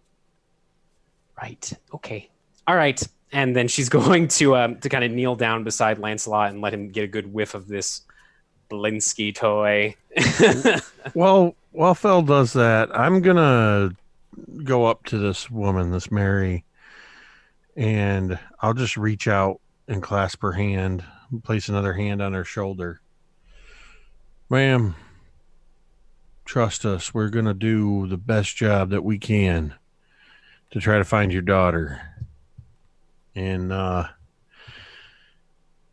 Right. Okay. All right. And then she's going to kind of kneel down beside Lancelot and let him get a good whiff of this Blinsky toy. Well, while Fel does that, I'm gonna go up to this woman, this Mary, and I'll just reach out and clasp her hand, place another hand on her shoulder. Ma'am, trust us. We're gonna do the best job that we can to try to find your daughter. And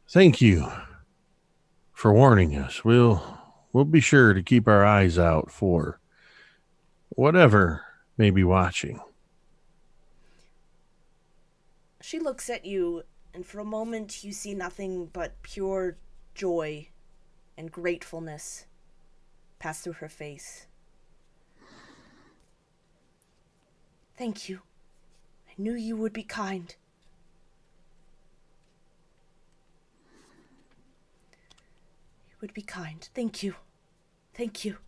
thank you for warning us. We'll be sure to keep our eyes out for whatever may be watching. She looks at you, and for a moment you see nothing but pure joy and gratefulness pass through her face. Thank you. I knew you would be kind. You would be kind. Thank you. Thank you.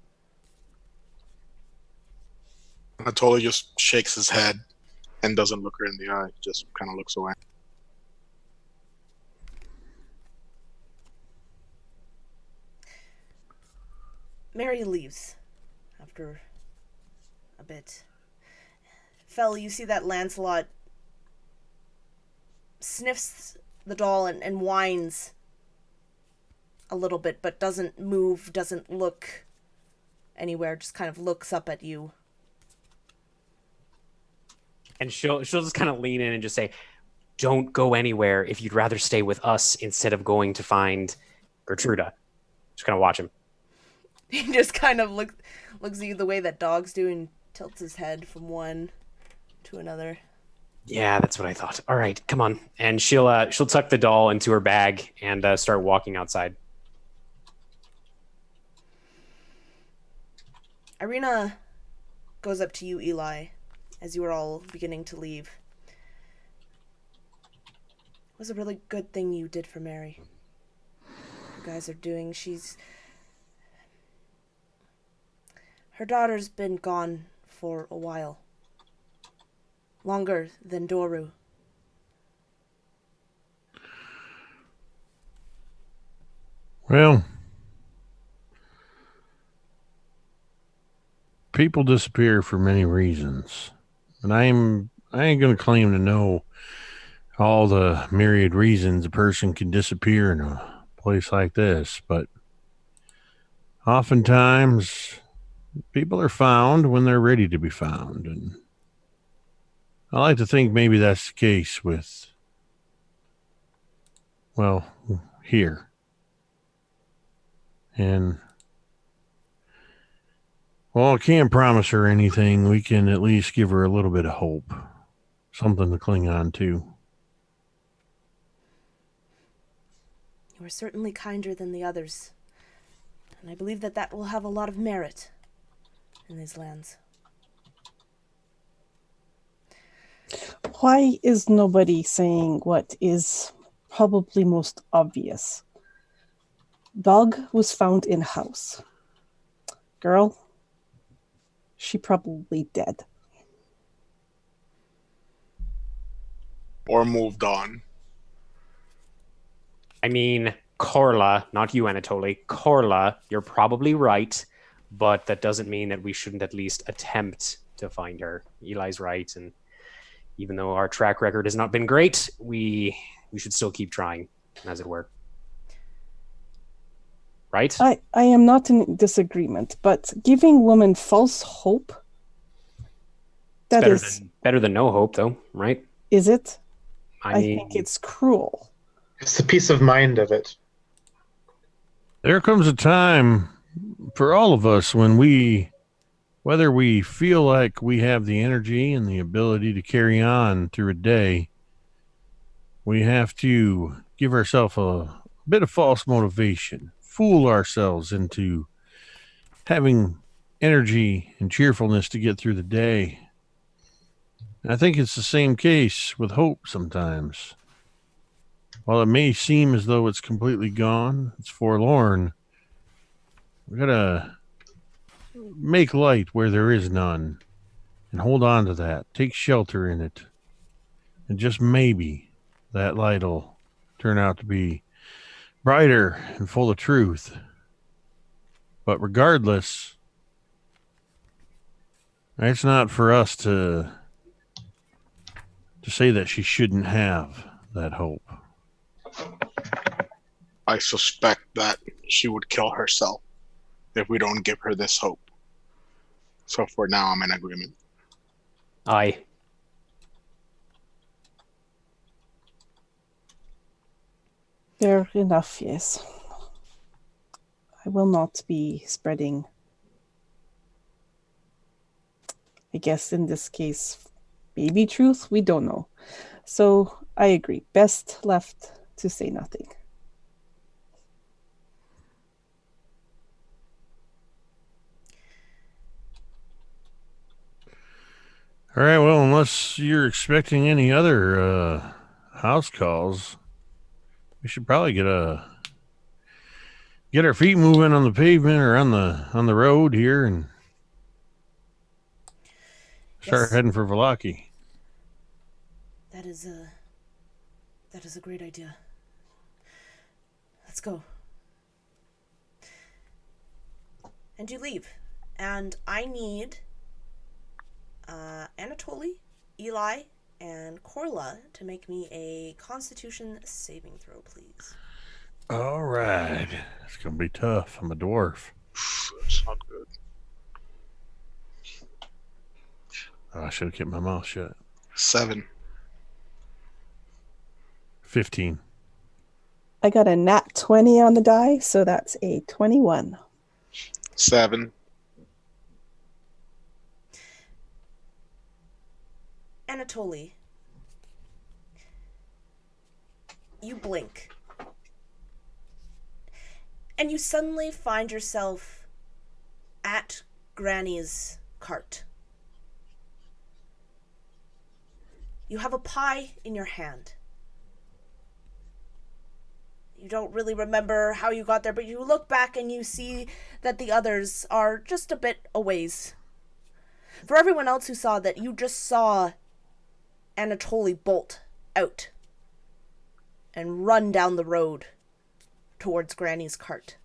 Anatoly just shakes his head and doesn't look her in the eye, just kind of looks away. Mary leaves after a bit. Fel, you see that Lancelot sniffs the doll and whines a little bit, but doesn't move, doesn't look anywhere, just kind of looks up at you. And she'll just kind of lean in and just say, "Don't go anywhere if you'd rather stay with us instead of going to find Gertruda." Just kind of watch him. He just kind of looks at you the way that dogs do and tilts his head from one to another. Yeah, that's what I thought. All right, come on. And she'll tuck the doll into her bag and start walking outside. Ireena goes up to you, Eli, as you are all beginning to leave. It was a really good thing you did for Mary. You guys are doing. Her daughter's been gone for a while. Longer than Doru. Well, people disappear for many reasons. And I ain't going to claim to know all the myriad reasons a person can disappear in a place like this, but oftentimes people are found when they're ready to be found. And I like to think maybe that's the case with, well, here. And, well, I can't promise her anything. We can at least give her a little bit of hope, something to cling on to. You are certainly kinder than the others, and I believe that will have a lot of merit in these lands. Why is nobody saying what is probably most obvious? Dog was found in house. Girl, she probably dead. Or moved on. I mean, Corla, not you, Anatoly. Corla, you're probably right, but that doesn't mean that we shouldn't at least attempt to find her. Eli's right, and even though our track record has not been great, we should still keep trying, as it were. right? I am not in disagreement, but giving women false hope, Better than no hope, though, right? is it? I I mean, think it's cruel. It's the peace of mind of it. There comes a time for all of us when whether we feel like we have the energy and the ability to carry on through a day, we have to give ourselves a bit of false motivation, fool ourselves into having energy and cheerfulness to get through the day. And I think it's the same case with hope sometimes. While it may seem as though it's completely gone, it's forlorn, we gotta make light where there is none and hold on to that. Take shelter in it. And just maybe that light will turn out to be brighter and full of truth. But regardless, it's not for us to say that she shouldn't have that hope. I suspect that she would kill herself if we don't give her this hope. So for now, I'm in agreement. aye. Fair enough, yes. I will not be spreading, I guess in this case, maybe truth, we don't know. So I agree. Best left to say nothing. All right, well, unless you're expecting any other house calls, we should probably get our feet moving on the pavement or on the road here and start Yes. heading for Vallaki. That is a great idea. Let's go. And you leave. And I need Anatoly, Eli, and Korla to make me a Constitution saving throw, please. All right. It's going to be tough. I'm a dwarf. That's not good. Oh, I should have kept my mouth shut. 7. 15. I got a nat 20 on the die, so that's a 21. 7. Anatoly, you blink. And you suddenly find yourself at Granny's cart. You have a pie in your hand. You don't really remember how you got there, but you look back and you see that the others are just a bit a ways. For everyone else who saw that, you just saw Anatoly bolt out and run down the road towards Granny's cart.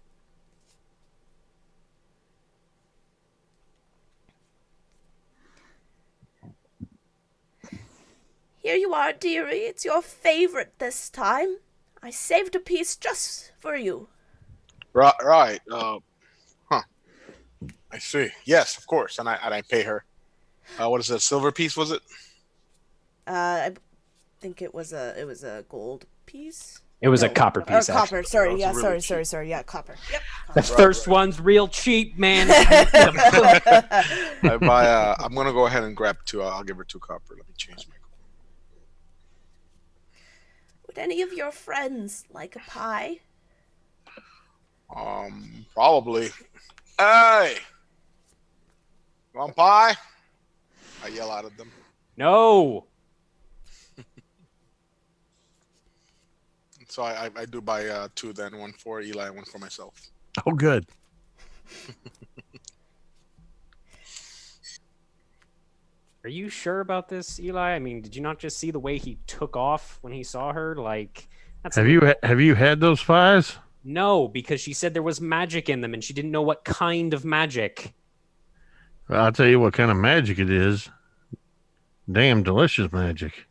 Here you are, dearie. It's your favorite this time. I saved a piece just for you. Right. Huh. I see. Yes, of course. And I pay her. What is it? A silver piece, was it? I think it was a gold piece. It was a No, copper piece. Or copper. Actually. Sorry. That Yeah. was really Sorry. Yeah. Copper. Yep. The Copper. first one's real cheap, man. I buy. I'm gonna go ahead and grab 2. I'll give her 2 copper. Let me change my. Would any of your friends like a pie? Probably. Hey, you want pie? I yell out at them. No. So I do buy 2 then, 1 for Eli and 1 for myself. Oh, good. Are you sure about this, Eli? I mean, did you not just see the way he took off when he saw her? Like, that's Have you had those pies? No, because she said there was magic in them, and she didn't know what kind of magic. Well, I'll tell you what kind of magic it is. Damn delicious magic.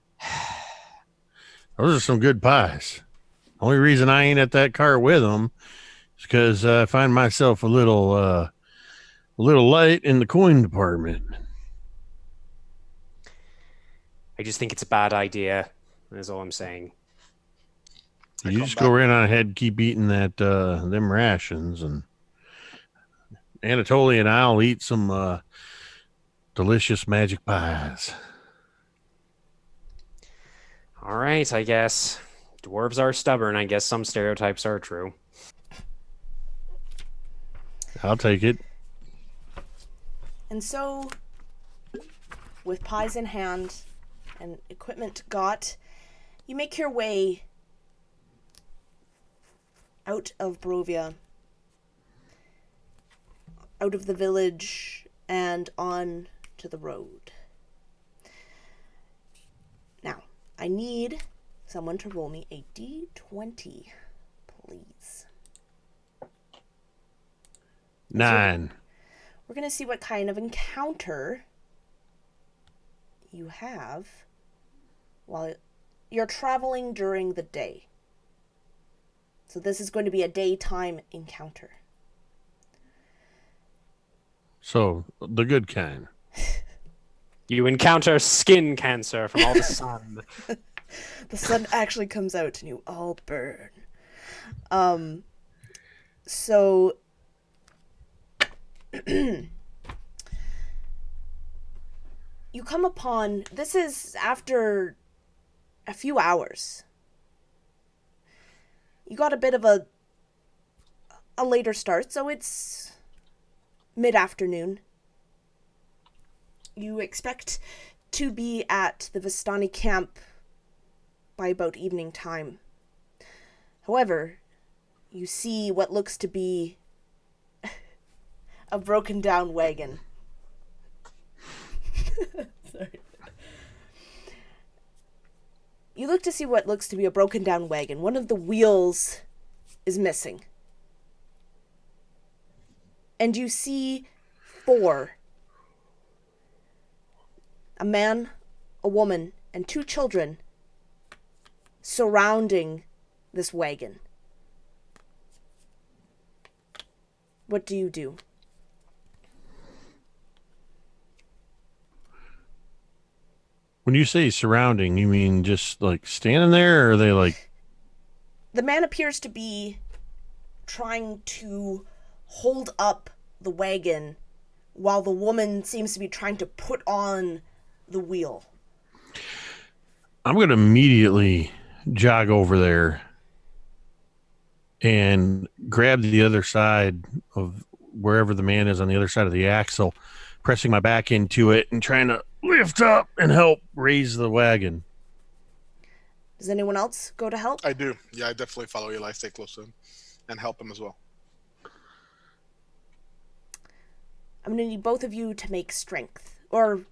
Those are some good pies. Only reason I ain't at that car with them It's because I find myself a little light in the coin department. I just think it's a bad idea. That's all I'm saying. I You come just back. go right on ahead, keep eating them rations, and Anatoly and I'll eat some delicious magic pies. All right, I guess. Dwarves are stubborn. I guess some stereotypes are true. I'll take it. And so, with pies in hand and equipment got, you make your way out of Barovia, out of the village, and on to the road. Now, I need someone to roll me a d20, please. 9. We're going to see what kind of encounter you have while you're traveling during the day. So this is going to be a daytime encounter. So, the good kind. You encounter skin cancer from all the sun. The sun actually comes out and you all burn. So you come upon, this is after a few hours. You got a bit of a later start, so it's mid-afternoon. You expect to be at the Vistani camp by about evening time. However, you see what looks to be a broken down wagon. Sorry. You look to see what looks to be a broken down wagon. One of the wheels is missing. And you see 4. A man, a woman, and 2 children surrounding this wagon. What do you do? When you say surrounding, you mean just like standing there, or are they like... The man appears to be trying to hold up the wagon while the woman seems to be trying to put on the wheel. I'm going to immediately jog over there and grab the other side of wherever the man is on the other side of the axle, pressing my back into it and trying to lift up and help raise the wagon. Does anyone else go to help? I do. Yeah, I definitely follow Eli. Stay close to him and help him as well. I'm going to need both of you to make strength. Or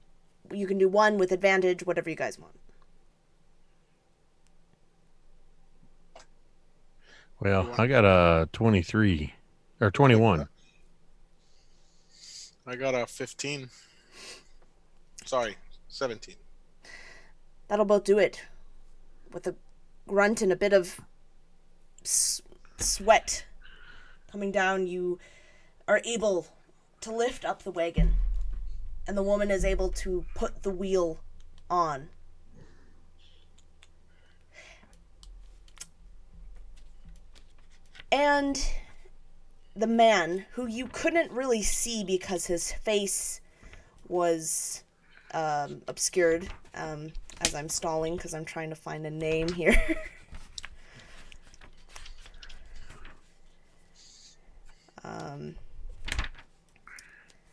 you can do one with advantage, whatever you guys want. Well, I got a 23 or 21. I got a 15. Sorry, 17. That'll both do it. With a grunt and a bit of sweat coming down, you are able to lift up the wagon. And the woman is able to put the wheel on. And the man, who you couldn't really see because his face was obscured, as I'm stalling because I'm trying to find a name here.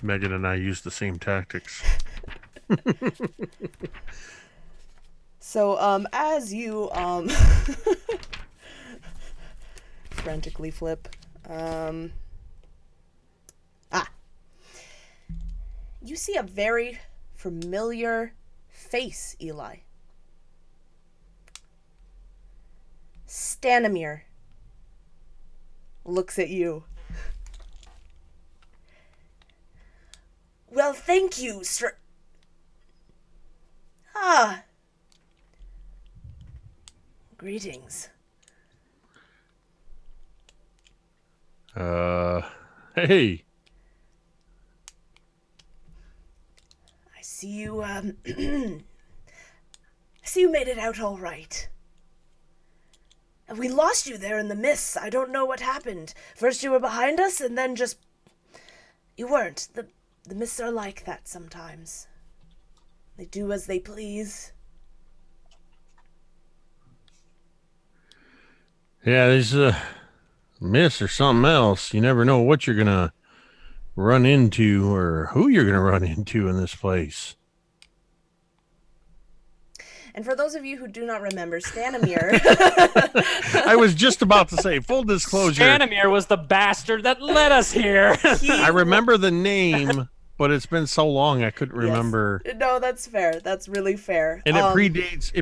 Megan and I use the same tactics. So, as you, frantically flip, you see a very familiar face, Eli. Stanimir looks at you. Well, thank you, sir. Greetings. Hey. I see you, I see you made it out all right. We lost you there in the mists. I don't know what happened. First you were behind us, and then just... You weren't. The mists are like that sometimes. They do as they please. Yeah, these mists or something else. You never know what you're gonna run into or who you're gonna run into in this place. And for those of you who do not remember, Stanimir... I was just about to say, full disclosure. Stanimir was the bastard that led us here. I remember the name, but it's been so long I couldn't remember. No, that's fair. That's really fair. And it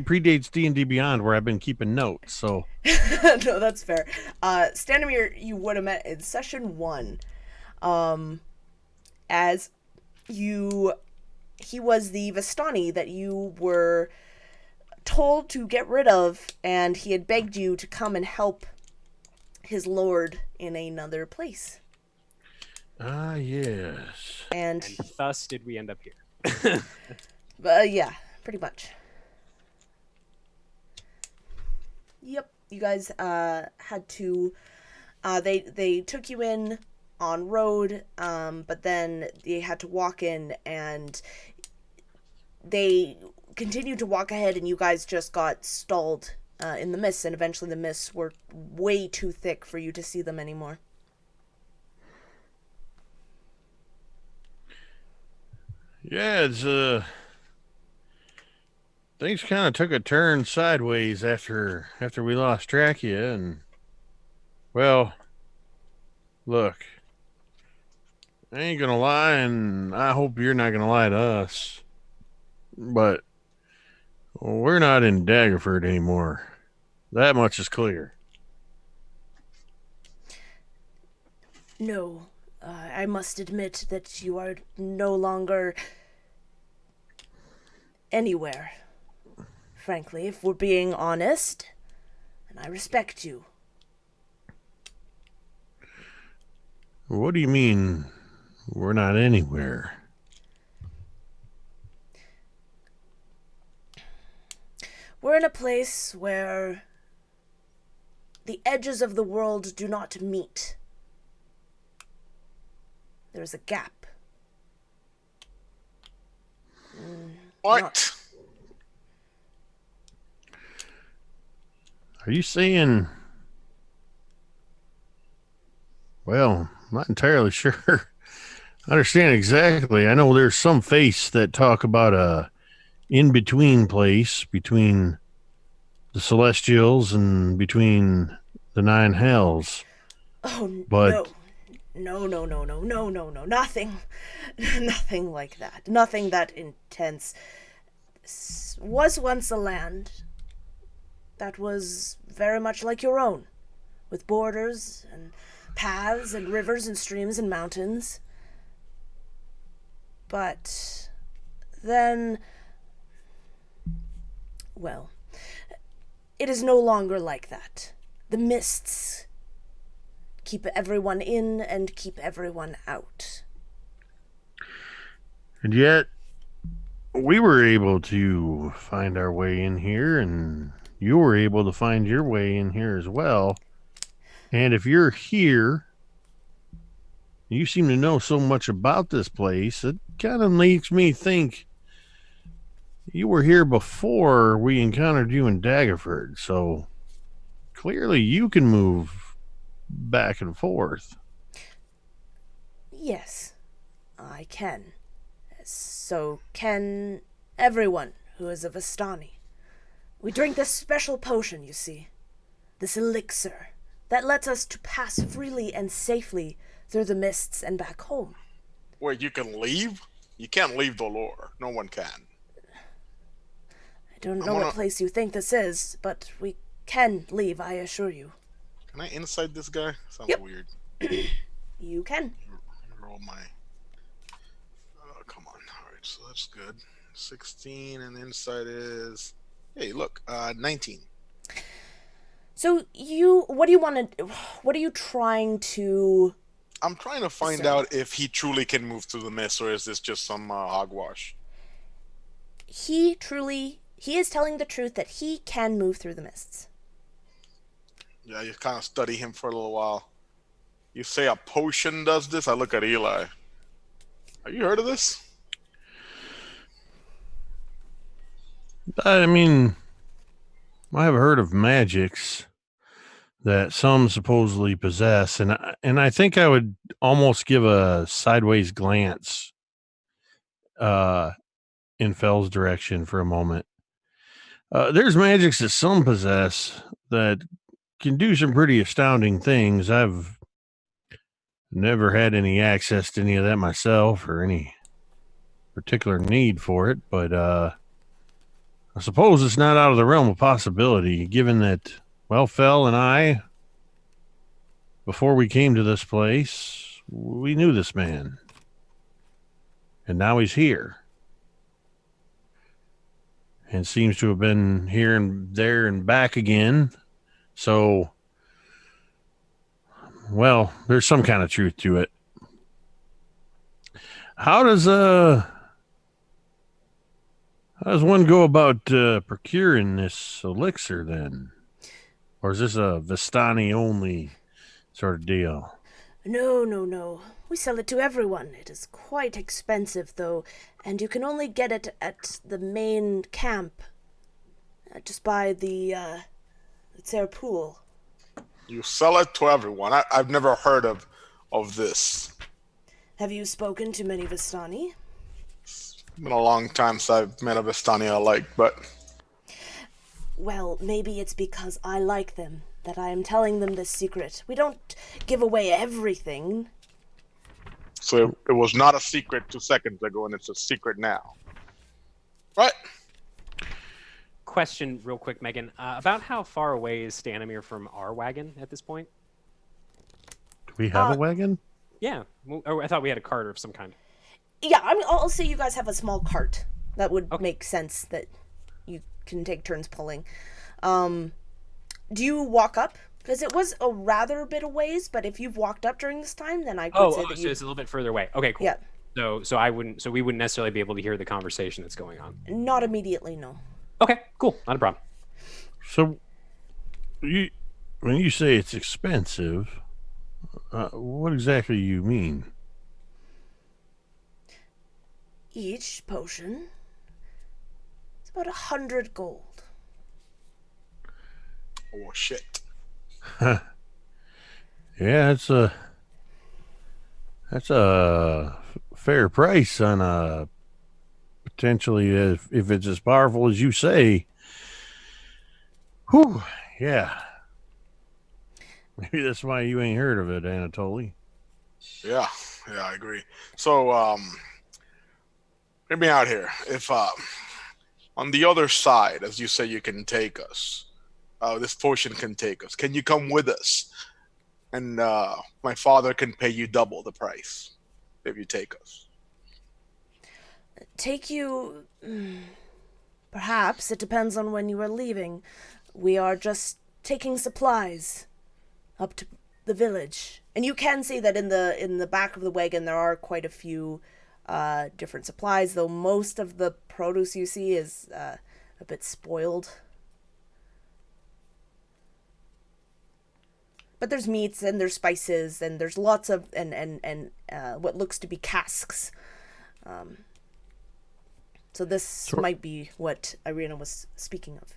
predates D&D Beyond, where I've been keeping notes. So no, that's fair. Stanimir, you would have met in session 1, as he was the Vistani that you were told to get rid of, and he had begged you to come and help his lord in another place. Ah, yes. And thus did we end up here. yeah, pretty much. Yep, you guys had to... They took you in on road, but then they had to walk in, and they continued to walk ahead, and you guys just got stalled in the mists, and eventually the mists were way too thick for you to see them anymore. Yeah, it's things kind of took a turn sideways after we lost track of you, and well, look, I ain't gonna lie, and I hope you're not gonna lie to us, but we're not in Daggerford anymore. That much is clear. No, I must admit that you are no longer anywhere. Frankly, if we're being honest, and I respect you. What do you mean we're not anywhere? We're in a place where the edges of the world do not meet. There's a gap. What? Are you saying... Well, I'm not entirely sure. I understand exactly. I know there's some face that talk about a in-between place between the Celestials and between the Nine Hells. Oh, but no, nothing like that. Nothing that intense. This was once a land that was very much like your own, with borders and paths and rivers and streams and mountains. But then, well, it is no longer like that. The mists keep everyone in and keep everyone out. And yet, we were able to find our way in here, and you were able to find your way in here as well. And if you're here, you seem to know so much about this place, it kind of makes me think you were here before we encountered you in Daggerford, so clearly you can move back and forth. Yes, I can. So can everyone who is a Vistani. We drink this special potion, you see. This elixir that lets us to pass freely and safely through the mists and back home. Wait, you can leave? You can't leave the lore. No one can. I don't know what place you think this is, but we can leave, I assure you. Can I inside this guy? Sounds weird. You can. Roll my... Oh, come on. Alright, so that's good. 16, and inside is... Hey, look, 19. So what are you trying to... I'm trying to find So- out if he truly can move through the mist, or is this just some hogwash? He is telling the truth that he can move through the mists. Yeah, you kind of study him for a little while. You say a potion does this? I look at Eli. Have you heard of this? I mean, I've heard of magics that some supposedly possess, and I think I would almost give a sideways glance in Fell's direction for a moment. There's magics that some possess that can do some pretty astounding things. I've never had any access to any of that myself or any particular need for it, but I suppose it's not out of the realm of possibility, given that, well, Fell and I, before we came to this place, we knew this man. And now he's here. And seems to have been here and there and back again. So, well, there's some kind of truth to it. How does one go about procuring this elixir then? Or is this a Vistani only sort of deal? No. We sell it to everyone. It is quite expensive, though, and you can only get it at the main camp, just by the Tsar pool. You sell it to everyone. I've never heard of this. Have you spoken to many Vistani? It's been a long time since I've met a Vistani I like, but... Well, maybe it's because I like them that I am telling them this secret. We don't give away everything. So it was not a secret 2 seconds ago, and it's a secret now. Right? Question real quick, Megan. About how far away is Stanimir from our wagon at this point? Do we have a wagon? Yeah. I thought we had a cart of some kind. Yeah, I mean, I'll say you guys have a small cart. That would Okay. make sense that you can take turns pulling. Do you walk up? Because it was a rather bit of ways, but if you've walked up during this time, then I could say that so you... it's a little bit further away. Okay, cool. Yeah, So we wouldn't necessarily be able to hear the conversation that's going on. not immediately, no. Okay, cool. Not a problem. So, when you say it's expensive, what exactly do you mean? Each potion is about 100 gold. Oh, shit. Yeah, that's a fair price on a potentially, if it's as powerful as you say. Whew, yeah. Maybe that's why you ain't heard of it, Anatoly. Yeah, I agree. So, hear me out here. If, on the other side, as you say, you can take us, this potion can take us. Can you come with us? And my father can pay you double the price if you take us. Take you... Perhaps. It depends on when you are leaving. We are just taking supplies up to the village. And you can see that in the back of the wagon there are quite a few different supplies, though most of the produce you see is a bit spoiled. But there's meats and there's spices and there's lots of and what looks to be casks. So this might be what Ireena was speaking of.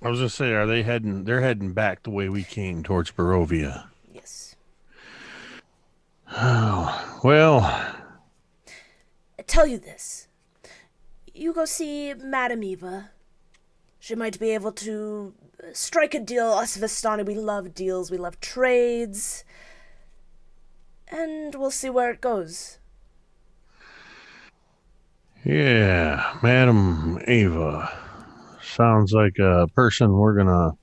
I was gonna say, they're heading back the way we came towards Barovia. Yes. Oh, well. I tell you this. You go see Madame Eva. She might be able to strike a deal. Us Vistani, we love deals. We love trades. And we'll see where it goes. Yeah, Madam Ava. Sounds like a person we're gonna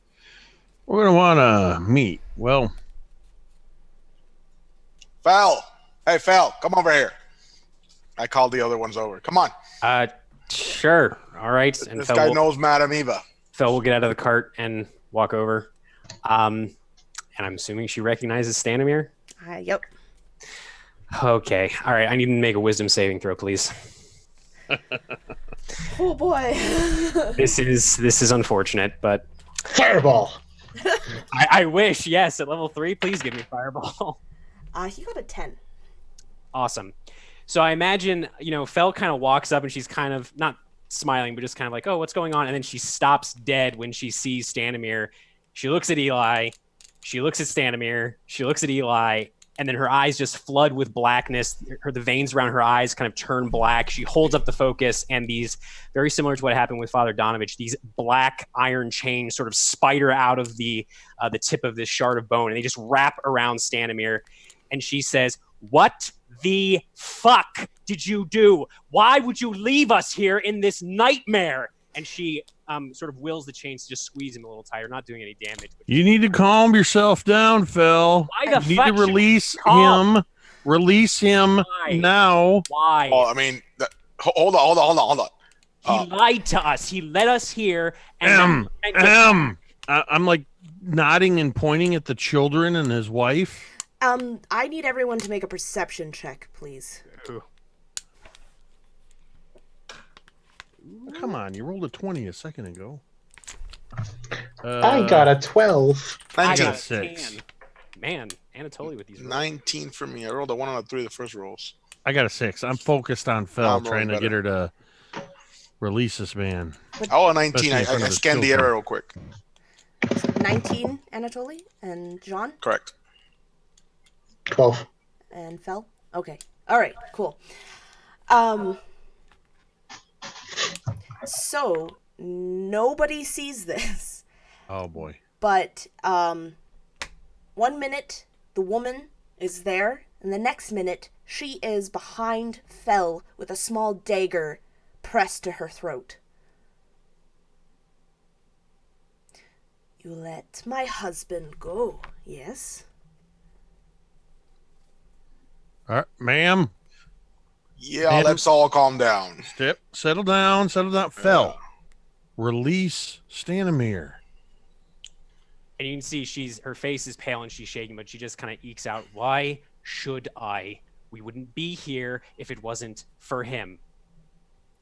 want to meet. Well, Fel! Hey, Fel, come over here. I called the other ones over. Come on. Sure. All right. And This guy knows Madame Eva. Fel will get out of the cart and walk over. And I'm assuming she recognizes Stanimir. Yep. Okay. All right. I need to make a wisdom saving throw, please. Oh boy. This is unfortunate, but Fireball. I wish. Yes, at level 3, please give me fireball. He got a 10. Awesome. So I imagine, Fel kind of walks up and she's kind of not smiling, but just kind of like, oh, what's going on? And then she stops dead when she sees Stanimir. She looks at Eli. She looks at Stanimir. She looks at Eli. And then her eyes just flood with blackness. The veins around her eyes kind of turn black. She holds up the focus, and these, very similar to what happened with Father Donavich, these black iron chains sort of spider out of the tip of this shard of bone, and they just wrap around Stanimir. And she says, "What the fuck did you do? Why would you leave us here in this nightmare?" And she sort of wills the chains to just squeeze him a little tighter, not doing any damage. You need to calm yourself down, Phil. Why the You fuck need to should release we calm? him. Release him Why? now. Why? Oh, I mean, hold on. He lied to us. He led us here. And I'm like nodding and pointing at the children and his wife. I need everyone to make a perception check, please. Come on, you rolled a 20 a second ago. I got a 12. I 19. got a 6. 10. Man, Anatoly with these rolls. 19 for me. I rolled a 1 out of 3 of the first rolls. I got a 6. I'm focused on Phil, I'm trying to rolling get her to release this man. Oh, a 19. Especially in I front of his scanned the children. area real quick. 19, Anatoly, and John, Correct. 12. and Fel. Okay. All right. Cool. So nobody sees this, Oh boy. but 1 minute the woman is there, and the next minute she is behind Fel with a small dagger pressed to her throat. You let my husband go, yes? Ma'am, Yeah, Man. let's all calm down. settle down. Phil, release Stanimir. And you can see her face is pale and she's shaking, but she just kind of ekes out, "Why should I? We wouldn't be here if it wasn't for him.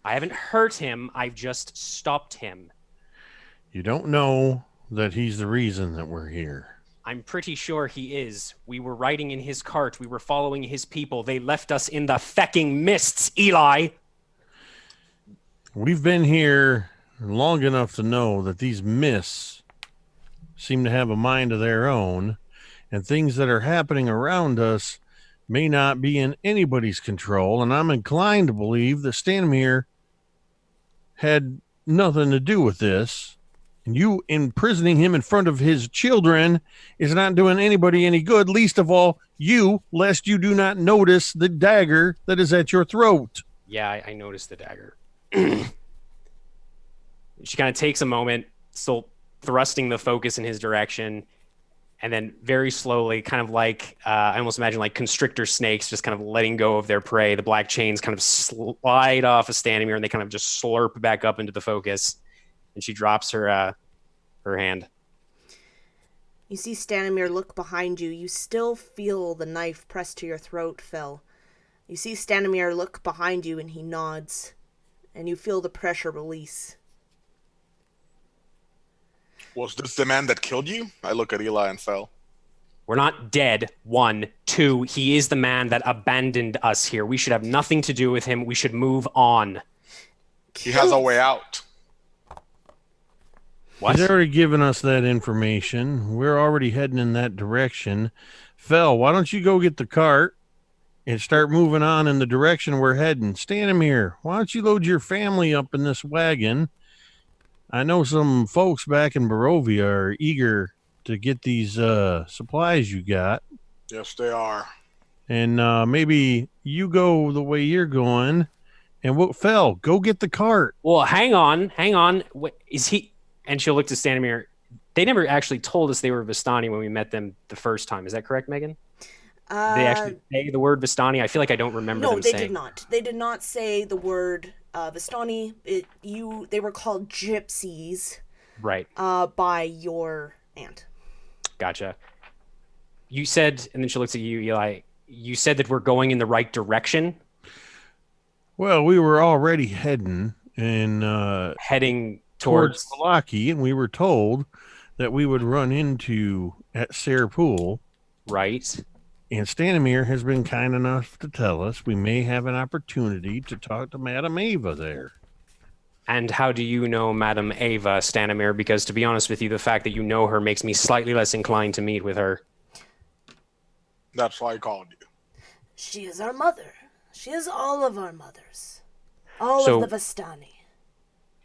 I haven't hurt him. I've just stopped him. You don't know that he's the reason that we're here. I'm pretty sure he is. We were riding in his cart. We were following his people. They left us in the fecking mists, Eli." We've been here long enough to know that these mists seem to have a mind of their own, and things that are happening around us may not be in anybody's control, and I'm inclined to believe that Stanimir had nothing to do with this. And you imprisoning him in front of his children is not doing anybody any good, least of all you, lest you do not notice the dagger that is at your throat. Yeah, I noticed the dagger. She kind of takes a moment, still thrusting the focus in his direction, and then very slowly, kind of like, I almost imagine like constrictor snakes just kind of letting go of their prey. The black chains kind of slide off of Stanimir, and they kind of just slurp back up into the focus. And she drops her hand. You see Stanimir look behind you. You still feel the knife pressed to your throat, Phil. You see Stanimir look behind you and he nods. And you feel the pressure release. Was this the man that killed you? I look at Eli and Fel. We're not dead. 1, 2, he is the man that abandoned us here. We should have nothing to do with him. We should move on. He has a way out. What? He's already given us that information. We're already heading in that direction. Fel, why don't you go get the cart and start moving on in the direction we're heading? Stanimir, why don't you load your family up in this wagon? I know some folks back in Barovia are eager to get these supplies you got. Yes, they are. And maybe you go the way you're going. And Fel, go get the cart. Well, hang on. What, is he... And she'll look to Stanimir. They never actually told us they were Vistani when we met them the first time. Is that correct, Megan? They actually say the word Vistani? I feel like I don't remember them saying. No, they did not. They did not say the word Vistani. They were called gypsies. Right. By your aunt. Gotcha. You said, and then she looks at you, Eli, you said that we're going in the right direction? Well, we were already heading Heading towards towards... Vallaki, and we were told that we would run into at Sayre Pool. Right. And Stanimir has been kind enough to tell us we may have an opportunity to talk to Madame Ava there. And how do you know Madame Ava, Stanimir? Because to be honest with you, the fact that you know her makes me slightly less inclined to meet with her. That's why I called you. She is our mother. She is all of our mothers. All of the Vistani.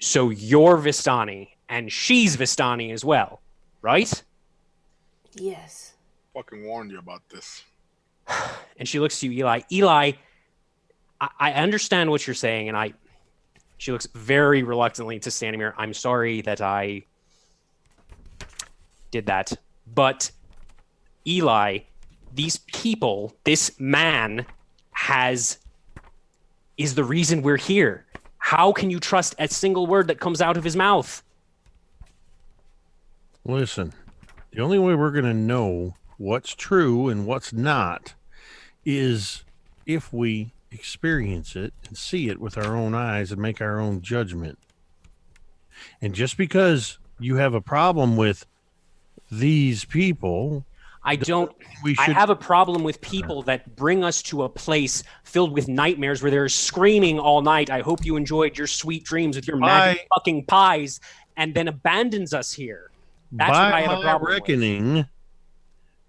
So you're Vistani, and she's Vistani as well, right? Yes. Fucking warned you about this. And she looks to you, Eli. Eli, I understand what you're saying, and she looks very reluctantly to Stanimir. I'm sorry that I did that. But Eli, these people, this man is the reason we're here. How can you trust a single word that comes out of his mouth? Listen, the only way we're going to know what's true and what's not is if we experience it and see it with our own eyes and make our own judgment. And just because you have a problem with these people, I have a problem with people that bring us to a place filled with nightmares where they're screaming all night, I hope you enjoyed your sweet dreams with your magic fucking pies, and then abandons us here. That's what I have a problem with. Reckoning,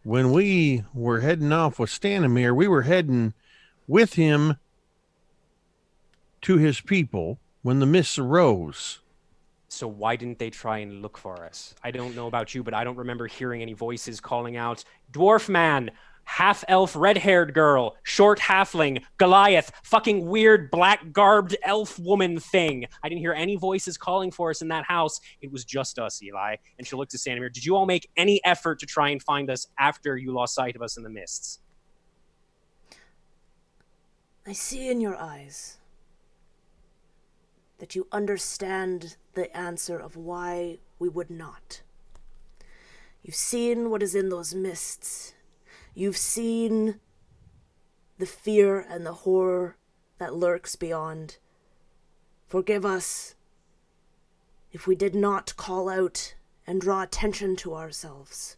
when we were heading off with Stanimir, we were heading with him to his people when the mists arose. So why didn't they try and look for us? I don't know about you, but I don't remember hearing any voices calling out, dwarf man, half-elf red-haired girl, short halfling, Goliath, fucking weird black-garbed elf woman thing. I didn't hear any voices calling for us in that house. It was just us, Eli. And she looked at Stanimir. Did you all make any effort to try and find us after you lost sight of us in the mists? I see in your eyes that you understand the answer of why we would not. You've seen what is in those mists. You've seen the fear and the horror that lurks beyond. Forgive us if we did not call out and draw attention to ourselves.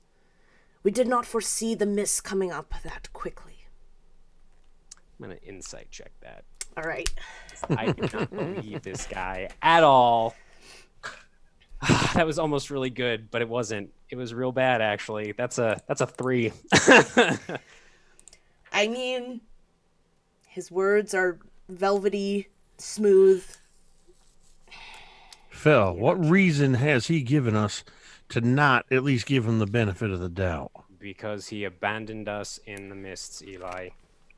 We did not foresee the mists coming up that quickly. I'm going to insight check that. All right. I do not believe this guy at all. That was almost really good, but it wasn't. It was real bad, actually. That's a 3. I mean, his words are velvety, smooth. Phil, what reason has he given us to not at least give him the benefit of the doubt? Because he abandoned us in the mists, Eli.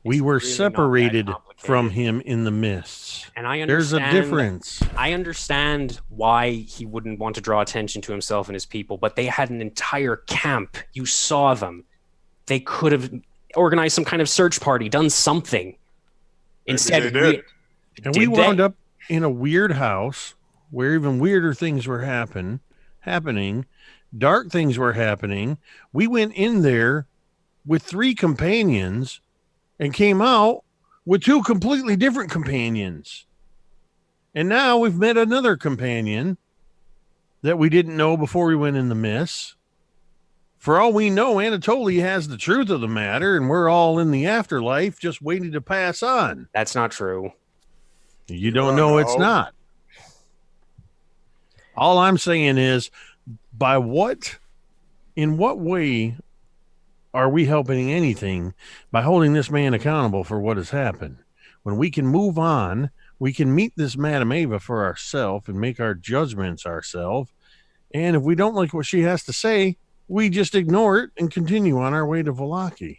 We were really separated from him in the mists. And I understand. There's a difference. I understand why he wouldn't want to draw attention to himself and his people, but they had an entire camp. You saw them. They could have organized some kind of search party, done something. Instead, we wound up in a weird house where even weirder things were happening. Dark things were happening. We went in there with 3 companions and came out with 2 completely different companions. And now we've met another companion that we didn't know before we went in the mists. For all we know, Anatoly has the truth of the matter, and we're all in the afterlife just waiting to pass on. That's not true. You don't know it's not. All I'm saying is, in what way are we helping anything by holding this man accountable for what has happened? When we can move on, we can meet this Madame Ava for ourselves and make our judgments ourselves. And if we don't like what she has to say, we just ignore it and continue on our way to Vallaki.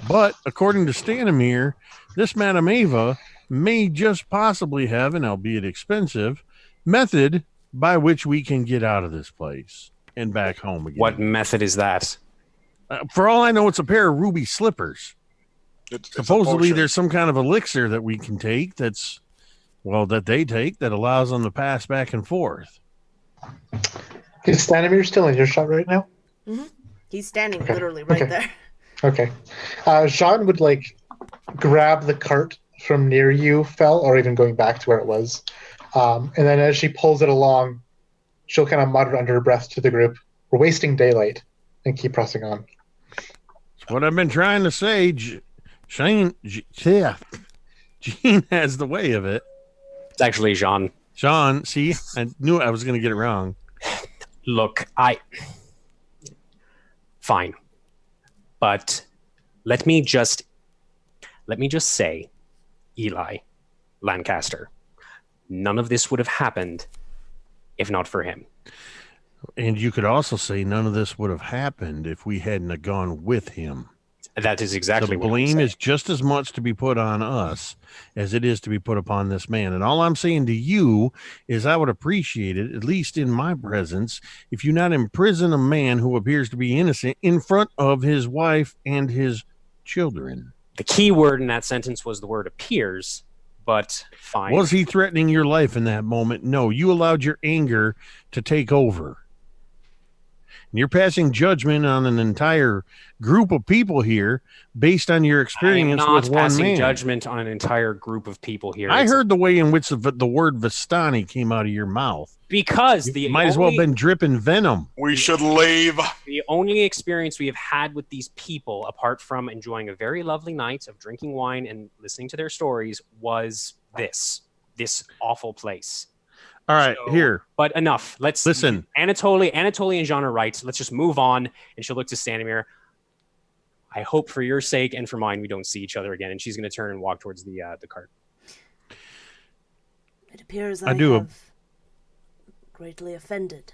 But according to Stanimir, this Madame Ava may just possibly have an, albeit expensive, method by which we can get out of this place and back home again. What method is that? For all I know, it's a pair of ruby slippers. Supposedly, there's some kind of elixir that we can take that they take that allows them to pass back and forth. Is Stanimir still in your shot right now? He's standing Okay. literally right Okay. there. Okay. Jean would grab the cart from near you, Fel, or even going back to where it was. And then as she pulls it along, she'll kind of mutter under her breath to the group, "We're wasting daylight," and keep pressing on. It's what I've been trying to say. Jean has the way of it. It's actually Jean. Sean, see, I knew I was going to get it wrong. Look, fine. But let me just say, Eli Lancaster, none of this would have happened if not for him. And you could also say none of this would have happened if we hadn't have gone with him. That is exactly the what I'm blame saying. is just as much to be put on us as it is to be put upon this man. And all I'm saying to you is I would appreciate it, at least in my presence, if you not imprison a man who appears to be innocent in front of his wife and his children. The key word in that sentence was the word appears, but fine. Was he threatening your life in that moment? No, you allowed your anger to take over. And you're passing judgment on an entire group of people here based on your experience with one man. I'm not passing judgment on an entire group of people here. I heard the way in which the word Vistani came out of your mouth. Because you might as well have been dripping venom. We should leave. The only experience we have had with these people, apart from enjoying a very lovely night of drinking wine and listening to their stories, was this awful place. All right, here. But enough. Let's listen. Anatoly and Jean are right. Let's just move on. And she'll look to Stanimir. I hope for your sake and for mine we don't see each other again. And she's going to turn and walk towards the cart. It appears I have greatly offended.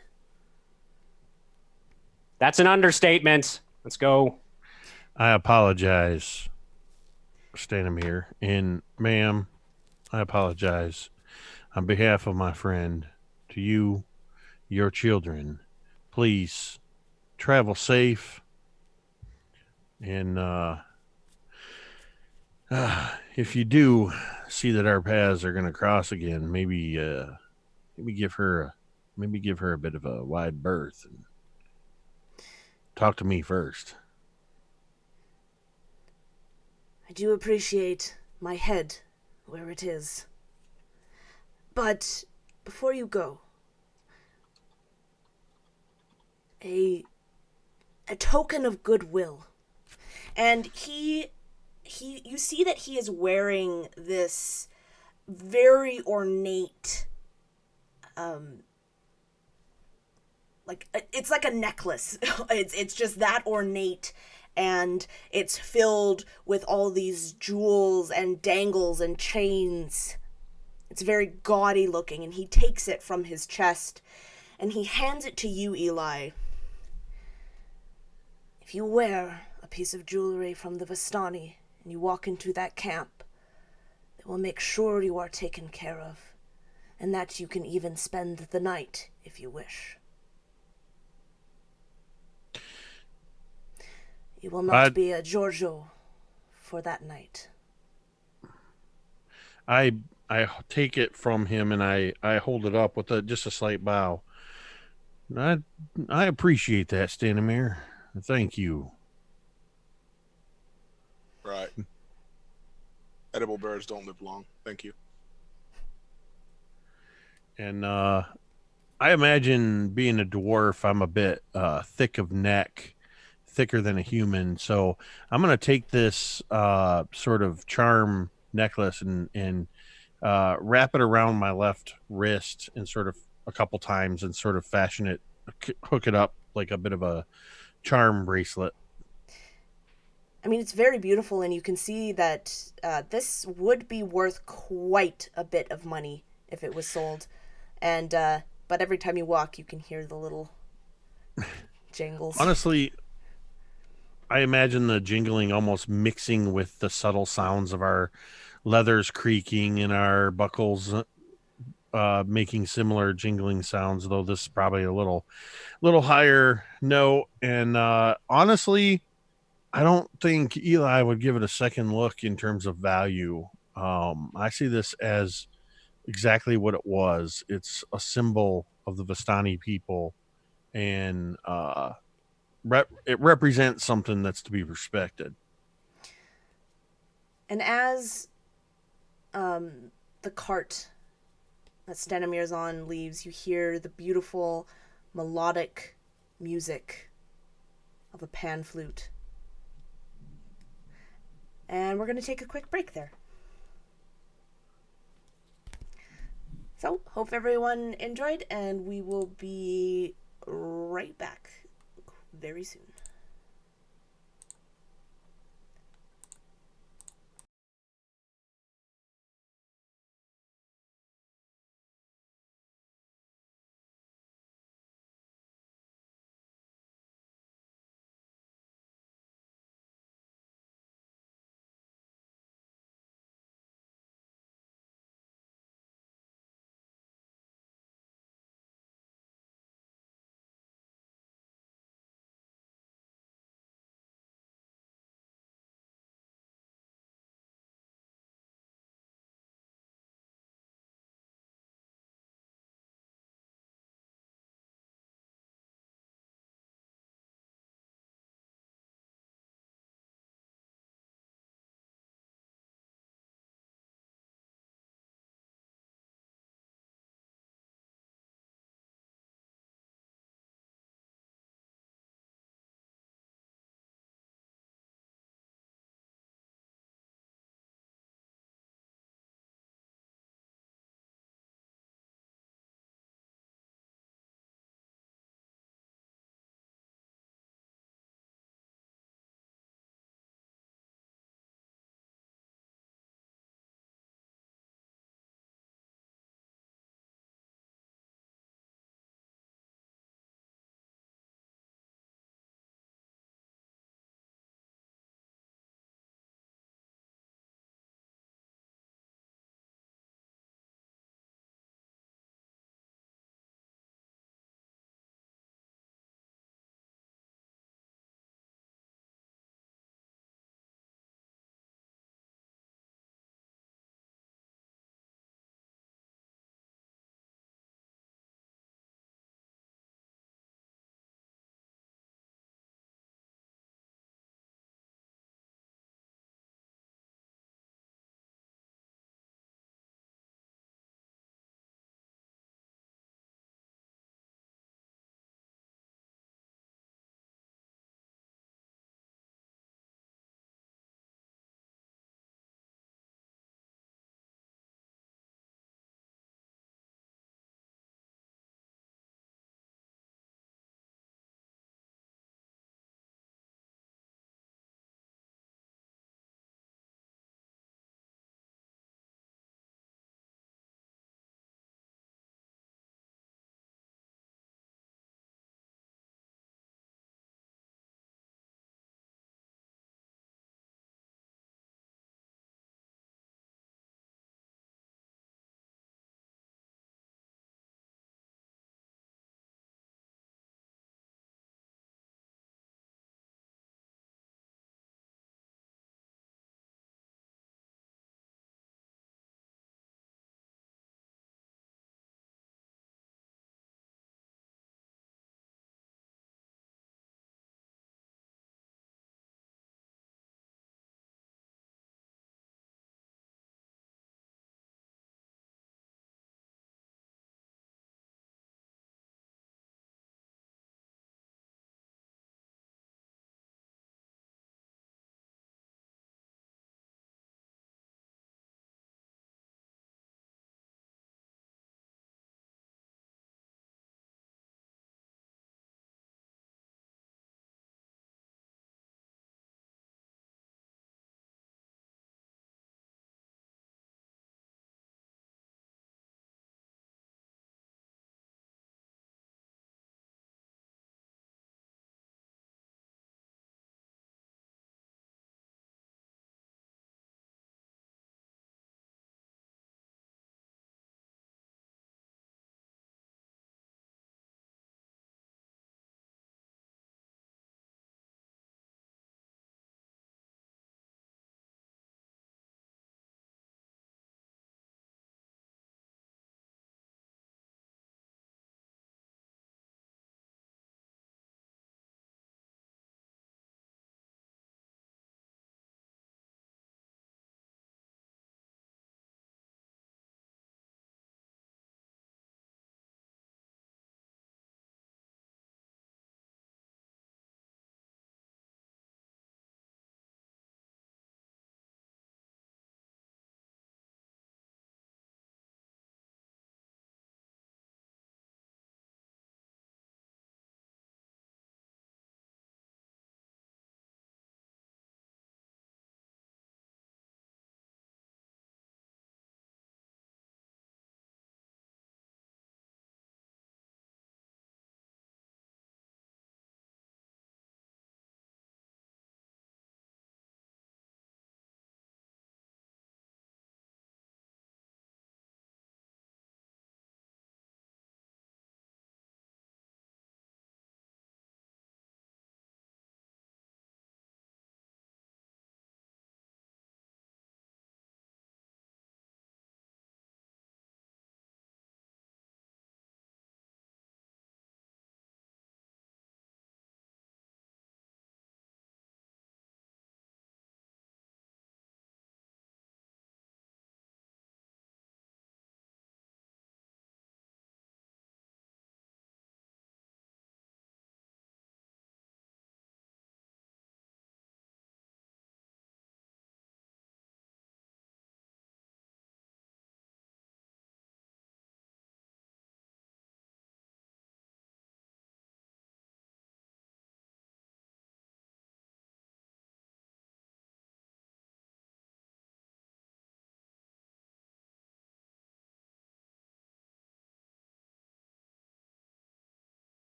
That's an understatement. Let's go. I apologize, Stanimir. And ma'am, I apologize. On behalf of my friend, to you, your children, please travel safe. And if you do see that our paths are going to cross again, maybe give her a bit of a wide berth and talk to me first. I do appreciate my head where it is. But before you go, a token of goodwill. And you see that he is wearing this very ornate, it's like a necklace. It's just that ornate, and it's filled with all these jewels and dangles and chains. It's very gaudy looking, and he takes it from his chest, and he hands it to you, Eli. If you wear a piece of jewelry from the Vistani, and you walk into that camp, it will make sure you are taken care of, and that you can even spend the night if you wish. You will not be a Giorgio for that night. I take it from him and I hold it up with just a slight bow. I appreciate that, Stanimir. Thank you. Right. Edible birds don't live long. Thank you. And I imagine being a dwarf, I'm a bit thick of neck, thicker than a human. So I'm going to take this sort of charm necklace and wrap it around my left wrist and sort of a couple times and sort of fashion it, hook it up like a bit of a charm bracelet. I mean, it's very beautiful, and you can see that this would be worth quite a bit of money if it was sold. And but every time you walk, you can hear the little jingles. Honestly, I imagine the jingling almost mixing with the subtle sounds of our leathers creaking and our buckles making similar jingling sounds, though this is probably a little higher note. And honestly, I don't think Eli would give it a second look in terms of value. I see this as exactly what it was. It's a symbol of the Vistani people and it represents something that's to be respected. And as the cart that Stenomir's on leaves, you hear the beautiful melodic music of a pan flute. And we're going to take a quick break there. So, hope everyone enjoyed, and we will be right back very soon.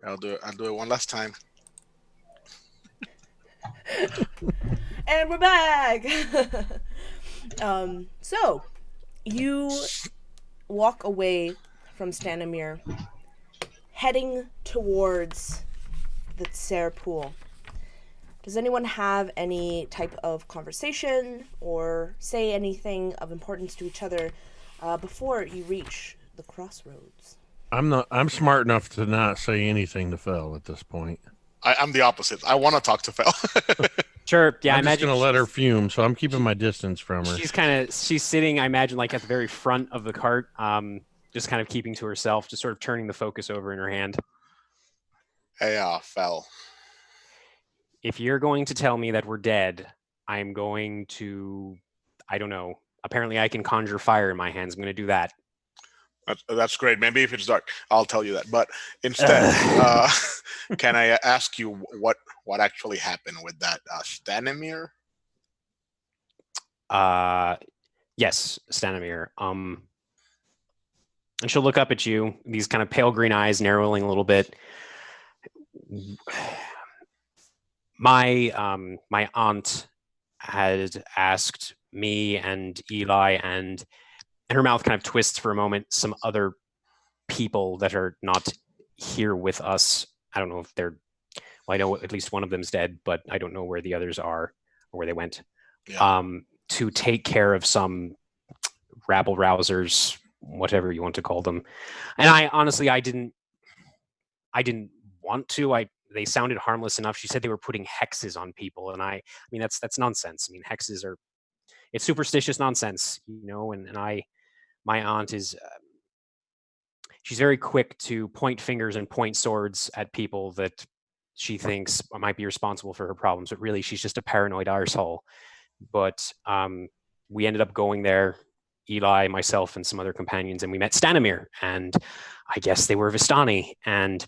I'll do it. I'll do it one last time. And we're back. So you walk away from Stanimir, heading towards the Tsar pool. Does anyone have any type of conversation or say anything of importance to each other before you reach the crossroads? I'm smart enough to not say anything to Fel at this point. I'm the opposite. I want to talk to Fel. Sure. Yeah, I'm I just imagine gonna let her fume, so I'm keeping my distance from her. she's sitting, I imagine, like at the very front of the cart, just kind of keeping to herself, just sort of turning the focus over in her hand. Hey, Fel. If you're going to tell me that we're dead, I'm going to, I don't know. Apparently, I can conjure fire in my hands. I'm going to do that. That's great. Maybe if it's dark, I'll tell you that. But instead, can I ask you what actually happened with that Stanimir? Yes, Stanimir. And she'll look up at you, these kind of pale green eyes narrowing a little bit. My aunt had asked me and Eli, and her mouth kind of twists for a moment, some other people that are not here with us. I don't know if they're, well, I know at least one of them's dead, but I don't know where the others are or where they went. Yeah. To take care of some rabble rousers, whatever you want to call them. And I honestly, I didn't want to. They sounded harmless enough. She said they were putting hexes on people, and I mean that's nonsense. I mean, hexes are, it's superstitious nonsense, you know. And my aunt is, she's very quick to point fingers and point swords at people that she thinks might be responsible for her problems, but really she's just a paranoid arsehole. But we ended up going there, Eli, myself, and some other companions, and we met Stanimir, and I guess they were Vistani, and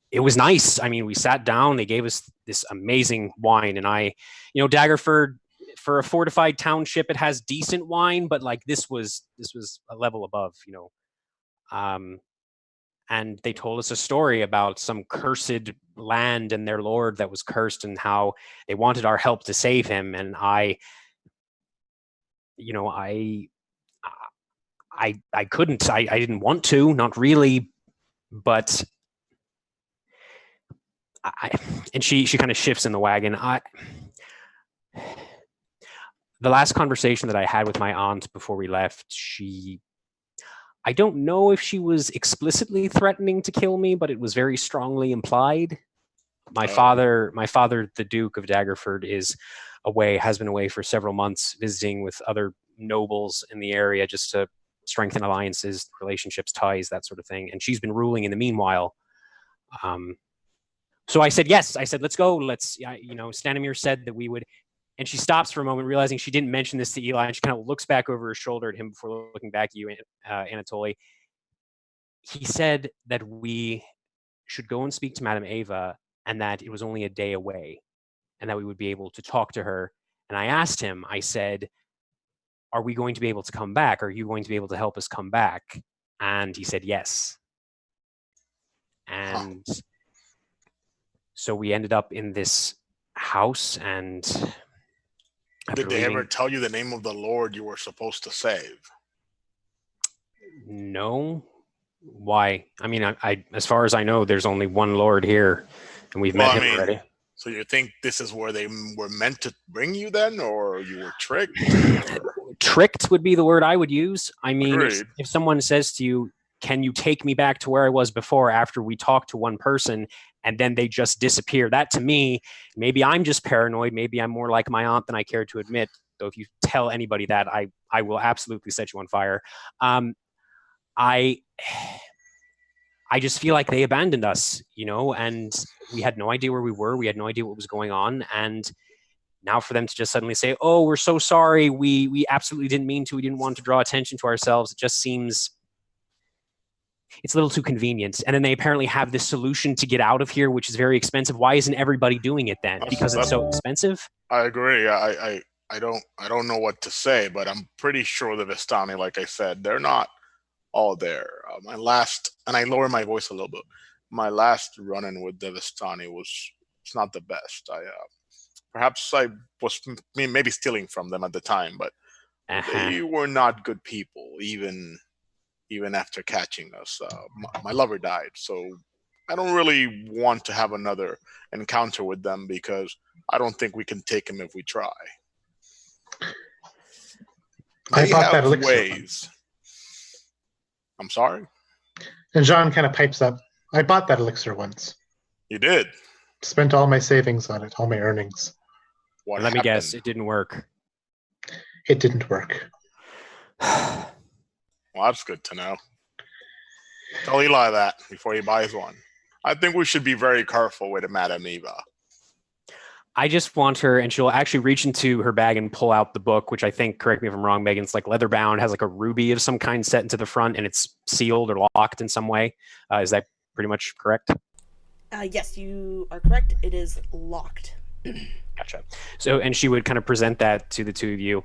it was nice. I mean, we sat down, they gave us this amazing wine, and Daggerford, for a fortified township, it has decent wine, but like this was a level above, and they told us a story about some cursed land and their lord that was cursed, and how they wanted our help to save him. And I couldn't. I didn't want to, not really, but and she kind of shifts in the wagon. The last conversation that I had with my aunt before we left, I don't know if she was explicitly threatening to kill me, but it was very strongly implied. My father, the Duke of Daggerford, has been away for several months visiting with other nobles in the area just to strengthen alliances, relationships, ties, that sort of thing. And she's been ruling in the meanwhile. So I said, yes. I said, let's go. Stanimir said that we would. And she stops for a moment, realizing she didn't mention this to Eli, and she kind of looks back over her shoulder at him before looking back at you, Anatoly. He said that we should go and speak to Madame Ava, and that it was only a day away, and that we would be able to talk to her. And I asked him, I said, are we going to be able to come back? Are you going to be able to help us come back? And he said, yes. And so we ended up in this house, and did they ever tell you the name of the lord you were supposed to save? No. Why? I mean, I as far as I know, there's only one lord here, and we've met him already. So you think this is where they were meant to bring you then, or you were tricked? Tricked would be the word I would use. I mean, if someone says to you, can you take me back to where I was before, after we talked to one person, and then they just disappear, that to me, maybe I'm just paranoid, maybe I'm more like my aunt than I care to admit, though if you tell anybody that, I will absolutely set you on fire. I just feel like they abandoned us, and we had no idea where we were. We had no idea what was going on. And now for them to just suddenly say, oh, we're so sorry. We absolutely didn't mean to. We didn't want to draw attention to ourselves. It just seems, it's a little too convenient. And then they apparently have this solution to get out of here, which is very expensive. Why isn't everybody doing it then? Because it's so expensive? I agree. I don't know what to say, but I'm pretty sure the Vistani, like I said, they're not all there. And I lower my voice a little bit. my last run-in with the Vistani it's not the best. Perhaps I was maybe stealing from them at the time, but they were not good people, even after catching us. My lover died, so I don't really want to have another encounter with them because I don't think we can take him if we try. I bought that have elixir ways. I'm sorry? And Jean kind of pipes up. I bought that elixir once. You did? Spent all my savings on it, all my earnings. What Let me happened? guess, it didn't work. It didn't work. Well, that's good to know. Tell Eli that before he buys one. I think we should be very careful with Madame Eva. I just want her, and she'll actually reach into her bag and pull out the book, which I think, correct me if I'm wrong, Megan, it's like leather bound, has like a ruby of some kind set into the front, and it's sealed or locked in some way. Is that pretty much correct? Yes, you are correct. It is locked. Gotcha. So, and she would kind of present that to the two of you.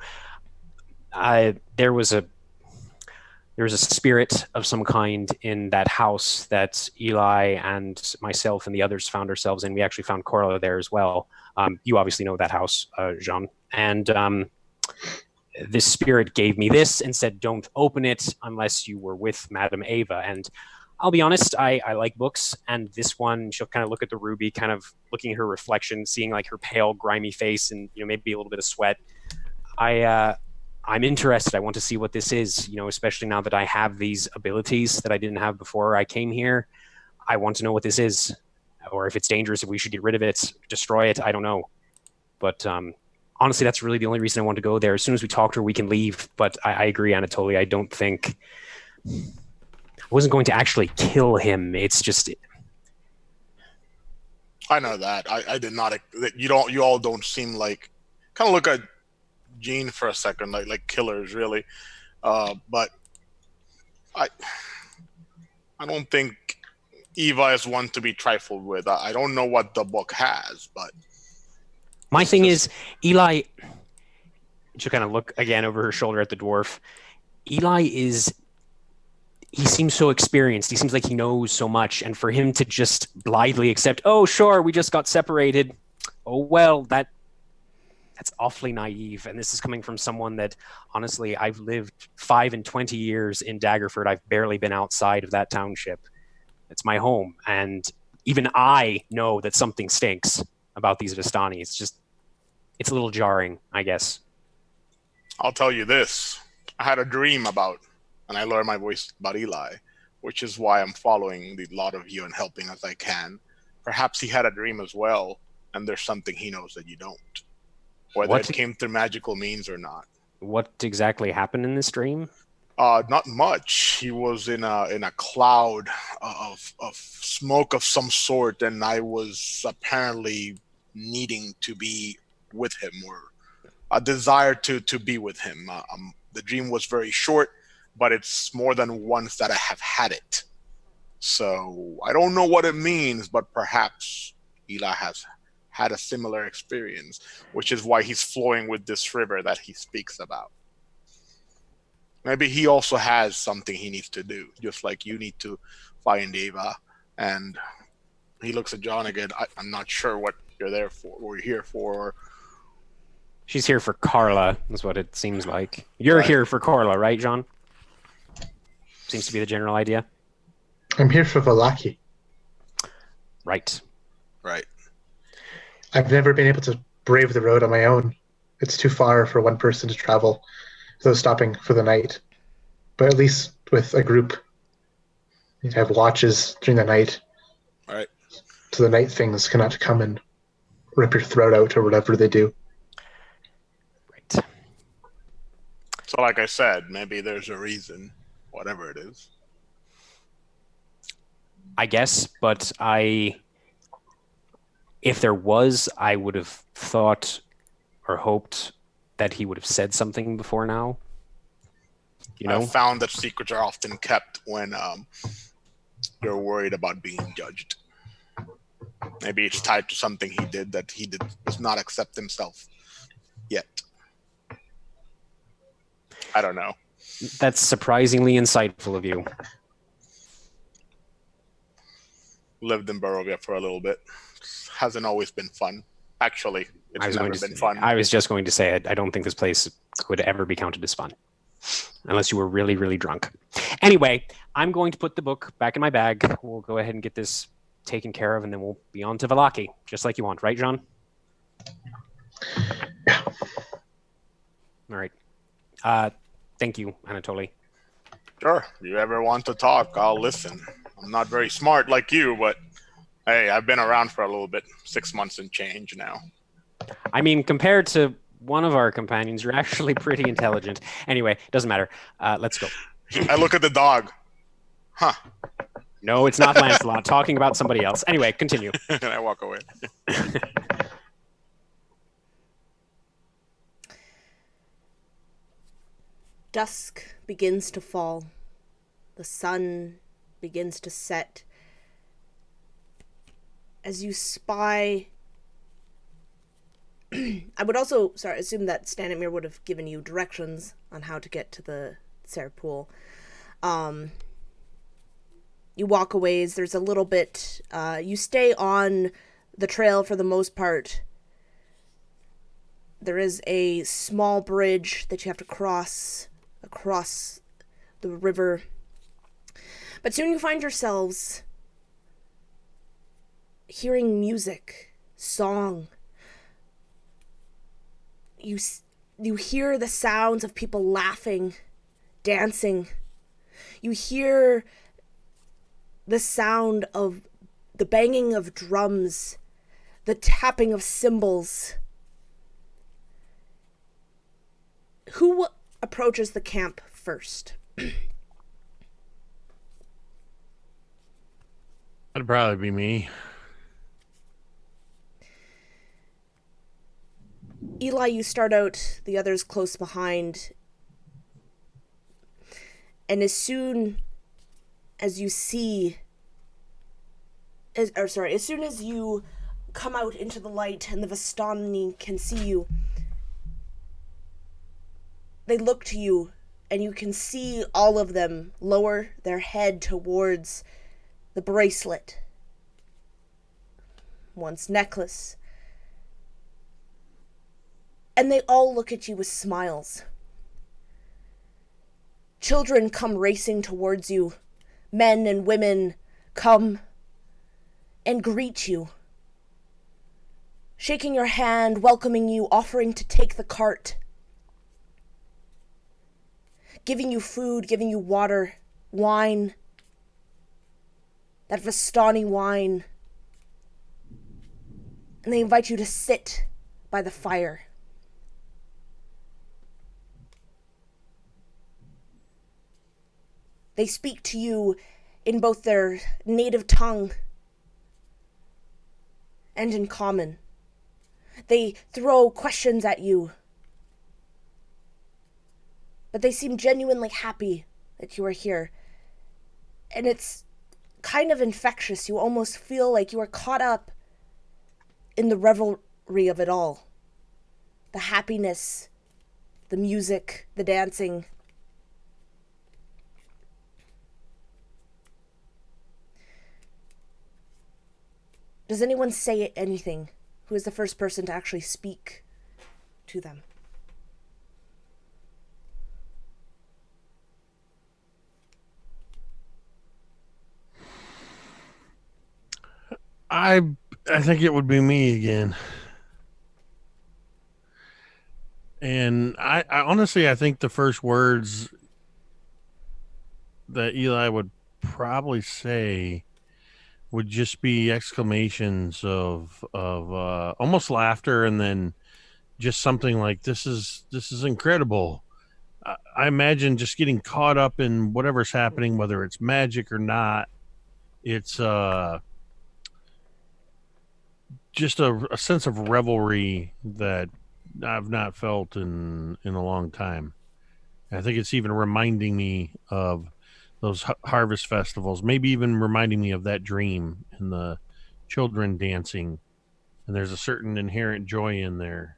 There was a spirit of some kind in that house that Eli and myself and the others found ourselves in. We actually found Corla there as well. You obviously know that house, Jean. And this spirit gave me this and said, don't open it unless you were with Madame Eva. And I'll be honest, I like books. And this one, she'll kind of look at the ruby, kind of looking at her reflection, seeing like her pale, grimy face and, maybe a little bit of sweat. I'm interested. I want to see what this is, especially now that I have these abilities that I didn't have before I came here. I want to know what this is, or if it's dangerous, if we should get rid of it, destroy it. I don't know. But honestly, that's really the only reason I want to go there. As soon as we talk to her, we can leave. But I agree, Anatoly. I don't think... I wasn't going to actually kill him. It's just... I know that. I did not... You all don't seem like... Kind of look at Jean for a second, like killers, really. But I don't think Eva is one to be trifled with. I don't know what the book has, but my thing is, Eli. She'll kind of look again over her shoulder at the dwarf. Eli he seems so experienced. He seems like he knows so much, and for him to just blithely accept, "Oh, sure, we just got separated. Oh well, that's awfully naive." And this is coming from someone that, honestly, I've lived 5 and 20 years in Daggerford. I've barely been outside of that township. It's my home. And even I know that something stinks about these Vistani. It's a little jarring, I guess. I'll tell you this. I had a dream and I lowered my voice, about Eli, which is why I'm following the lot of you and helping as I can. Perhaps he had a dream as well, and there's something he knows that you don't. Whether it came through magical means or not. What exactly happened in this dream? Not much. He was in a cloud of smoke of some sort, and I was apparently needing to be with him, or a desire to be with him. The dream was very short, but it's more than once that I have had it. So I don't know what it means, but perhaps Eli has had a similar experience, which is why he's flowing with this river that he speaks about. Maybe he also has something he needs to do, just like you need to find Eva. And he looks at John again. I'm not sure what you're there for, or you're here for. She's here for Carla, is what it seems like. You're Right. here for Carla, right, John? Seems to be the general idea. I'm here for Vallaki. Right. Right. I've never been able to brave the road on my own. It's too far for one person to travel without stopping for the night. But at least with a group, you'd have watches during the night. Right. So the night things cannot come and rip your throat out or whatever they do. Right. So like I said, maybe there's a reason, whatever it is. I guess, but if there was, I would have thought or hoped that he would have said something before now. I've found that secrets are often kept when you're worried about being judged. Maybe it's tied to something he did that he does not accept himself yet. I don't know. That's surprisingly insightful of you. lived in Barovia for a little bit. Hasn't always been fun. Actually, I it's was never been fun. I was just going to say I don't think this place could ever be counted as fun, unless you were really, really drunk. Anyway, I'm going to put the book back in my bag. We'll go ahead and get this taken care of, and then we'll be on to Vallaki, just like you want, right, John? All right. Thank you, Anatoly. Sure. If you ever want to talk, I'll listen. I'm not very smart like you, but hey, I've been around for a little bit. 6 months and change now. I mean, compared to one of our companions, you're actually pretty intelligent. Anyway, doesn't matter. Let's go. I look at the dog. Huh. No, it's not Lancelot. Talking about somebody else. Anyway, continue. And I walk away. Dusk begins to fall. The sun begins to set. As you spy... I would also assume that Stanimir would have given you directions on how to get to the Serre Pool. You walk a ways. There's a little bit... you stay on the trail for the most part. There is a small bridge that you have to cross across the river. But soon you find yourselves hearing music, song. You hear the sounds of people laughing, dancing. You hear the sound of the banging of drums, the tapping of cymbals. Who approaches the camp first? That'd probably be me. Eli, you start out, the others close behind. And as soon as you see... as soon as you come out into the light and the Vistani can see you, they look to you, and you can see all of them lower their head towards the bracelet. One's necklace. And they all look at you with smiles. Children come racing towards you. Men and women come and greet you, shaking your hand, welcoming you, offering to take the cart, giving you food, giving you water, wine, that Vistani wine. And they invite you to sit by the fire. They speak to you in both their native tongue and in common. They throw questions at you. But they seem genuinely happy that you are here. And it's kind of infectious. You almost feel like you are caught up in the revelry of it all. The happiness, the music, the dancing. Does anyone say anything? Who is the first person to actually speak to them? I think it would be me again. And I honestly, I think the first words that Eli would probably say would just be exclamations of almost laughter, and then just something like, this is incredible. I imagine just getting caught up in whatever's happening, whether it's magic or not. It's just a sense of revelry that I've not felt in a long time. I think it's even reminding me of those harvest festivals, maybe even reminding me of that dream and the children dancing. And there's a certain inherent joy in there.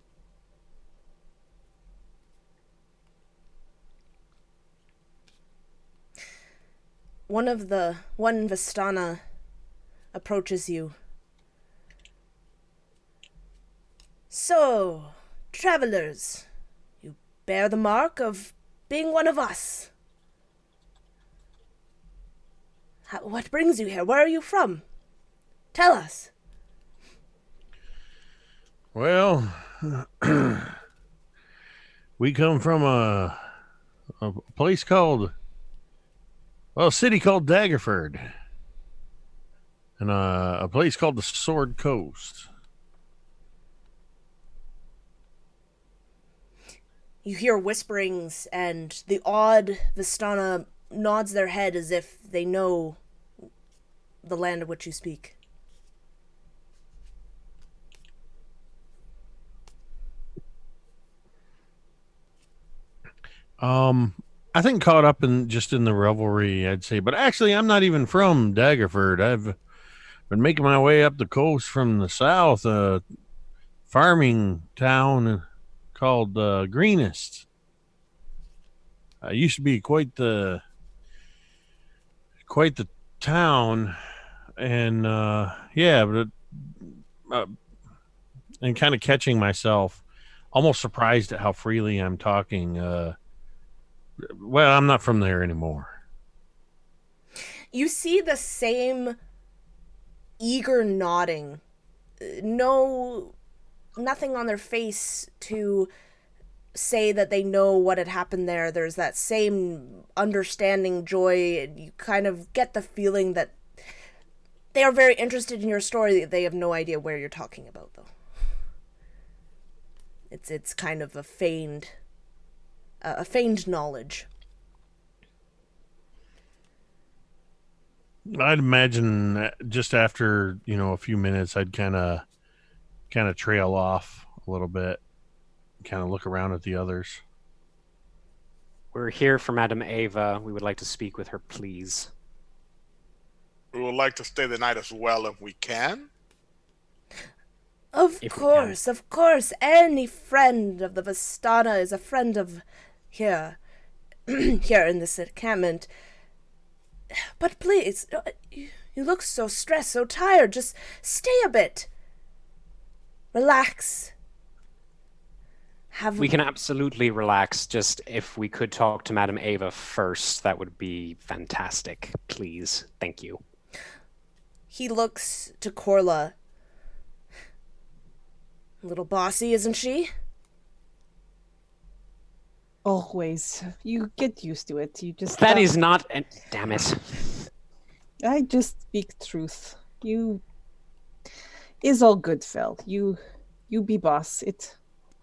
One Vistana approaches you. So, travelers, you bear the mark of being one of us. What brings you here? Where are you from? Tell us. Well, we come from a place called, well, a city called Daggerford, and a place called the Sword Coast. You hear whisperings, and the odd Vistana nods their head as if they know the land of which you speak. I think caught up in the revelry, I'd say. But actually, I'm not even from Daggerford. I've been making my way up the coast from the south, farming town called Greenest. Used to be quite the town, and yeah, but and kind of catching myself, almost surprised at how freely I'm talking. Well, I'm not from there anymore. You see the same eager nodding. Nothing on their face to say that they know what had happened there. There's that same understanding joy, and you kind of get the feeling that they are very interested in your story. They have no idea where you're talking about, though. It's kind of a feigned knowledge. I'd imagine that just after, a few minutes, I'd kind of trail off a little bit, kind of look around at the others. We're here for Madame Ava. We would like to speak with her, please. We would like to stay the night as well if we can. Of course. Any friend of the Vistana is a friend of here in this encampment. But please, you look so stressed, so tired. Just stay a bit. Relax. We can absolutely relax. Just if we could talk to Madame Ava first, that would be fantastic. Please. Thank you. He looks to Corla. A little bossy, isn't she? Always. You get used to it. You just... That is not... Damn it. I just speak truth. You... is all good, Fel. You be boss.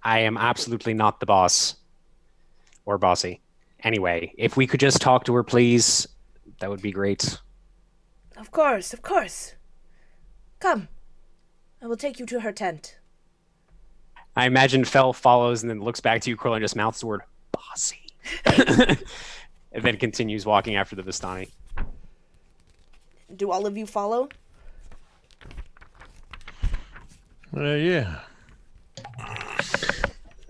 I am absolutely not the boss. Or bossy. Anyway, if we could just talk to her, please, that would be great. Of course. Come. I will take you to her tent. I imagine Fel follows and then looks back to you, Corla, and just mouths the word bossy. And then continues walking after the Vistani. Do all of you follow? Yeah.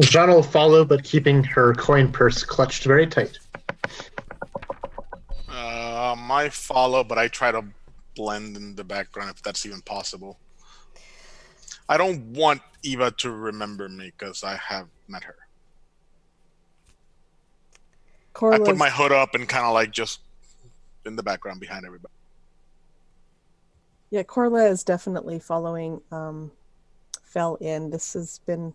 Jean will follow, but keeping her coin purse clutched very tight. I follow, but I try to blend in the background if that's even possible. I don't want Eva to remember me because I have met her. I put my hood up and kind of like just in the background behind everybody. Yeah, Corla is definitely following Fel in. This has been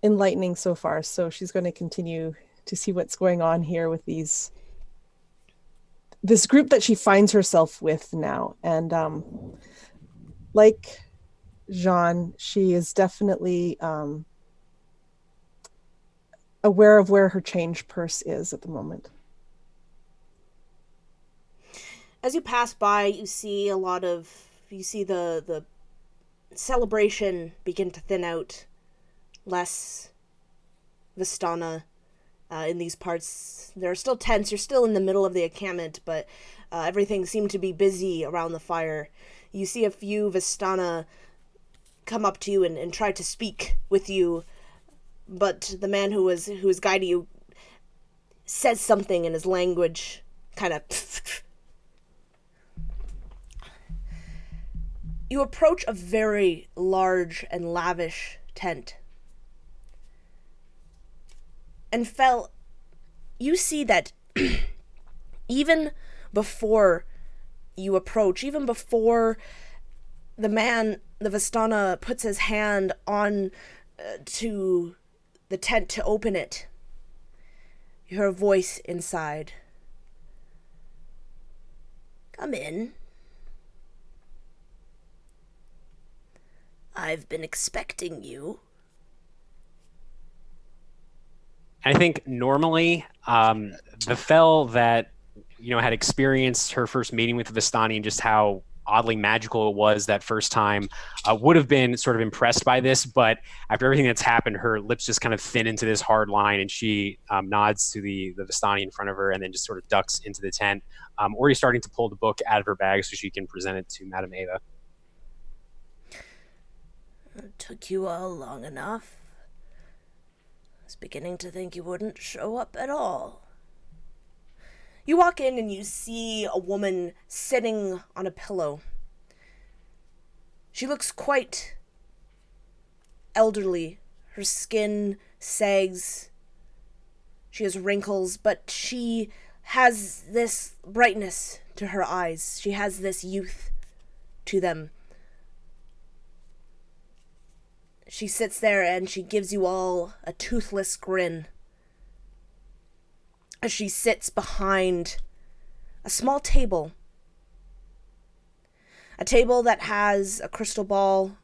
enlightening so far, so she's going to continue to see what's going on here with this group that she finds herself with now. And like Jean, she is definitely aware of where her change purse is at the moment. As you pass by, you see the celebration begin to thin out. Less Vistana in these parts. There are still tents. You're still in the middle of the encampment, but everything seemed to be busy around the fire. You see a few Vistana come up to you and try to speak with you, but the man who is guiding you says something in his language, kind of. You approach a very large and lavish tent. And you see that even before you approach, even before the Vistana, puts his hand on to the tent to open it, you hear a voice inside. Come in. I've been expecting you. I think normally the Fel that had experienced her first meeting with the Vistani and just how oddly magical it was that first time would have been sort of impressed by this, but after everything that's happened, her lips just kind of thin into this hard line, and she nods to the Vistani in front of her and then just sort of ducks into the tent. Ori's starting to pull the book out of her bag so she can present it to Madame Ava. It took you all long enough. I was beginning to think you wouldn't show up at all. You walk in and you see a woman sitting on a pillow. She looks quite elderly. Her skin sags. She has wrinkles, but she has this brightness to her eyes. She has this youth to them. She sits there and she gives you all a toothless grin as she sits behind a small table. A table that has a crystal ball,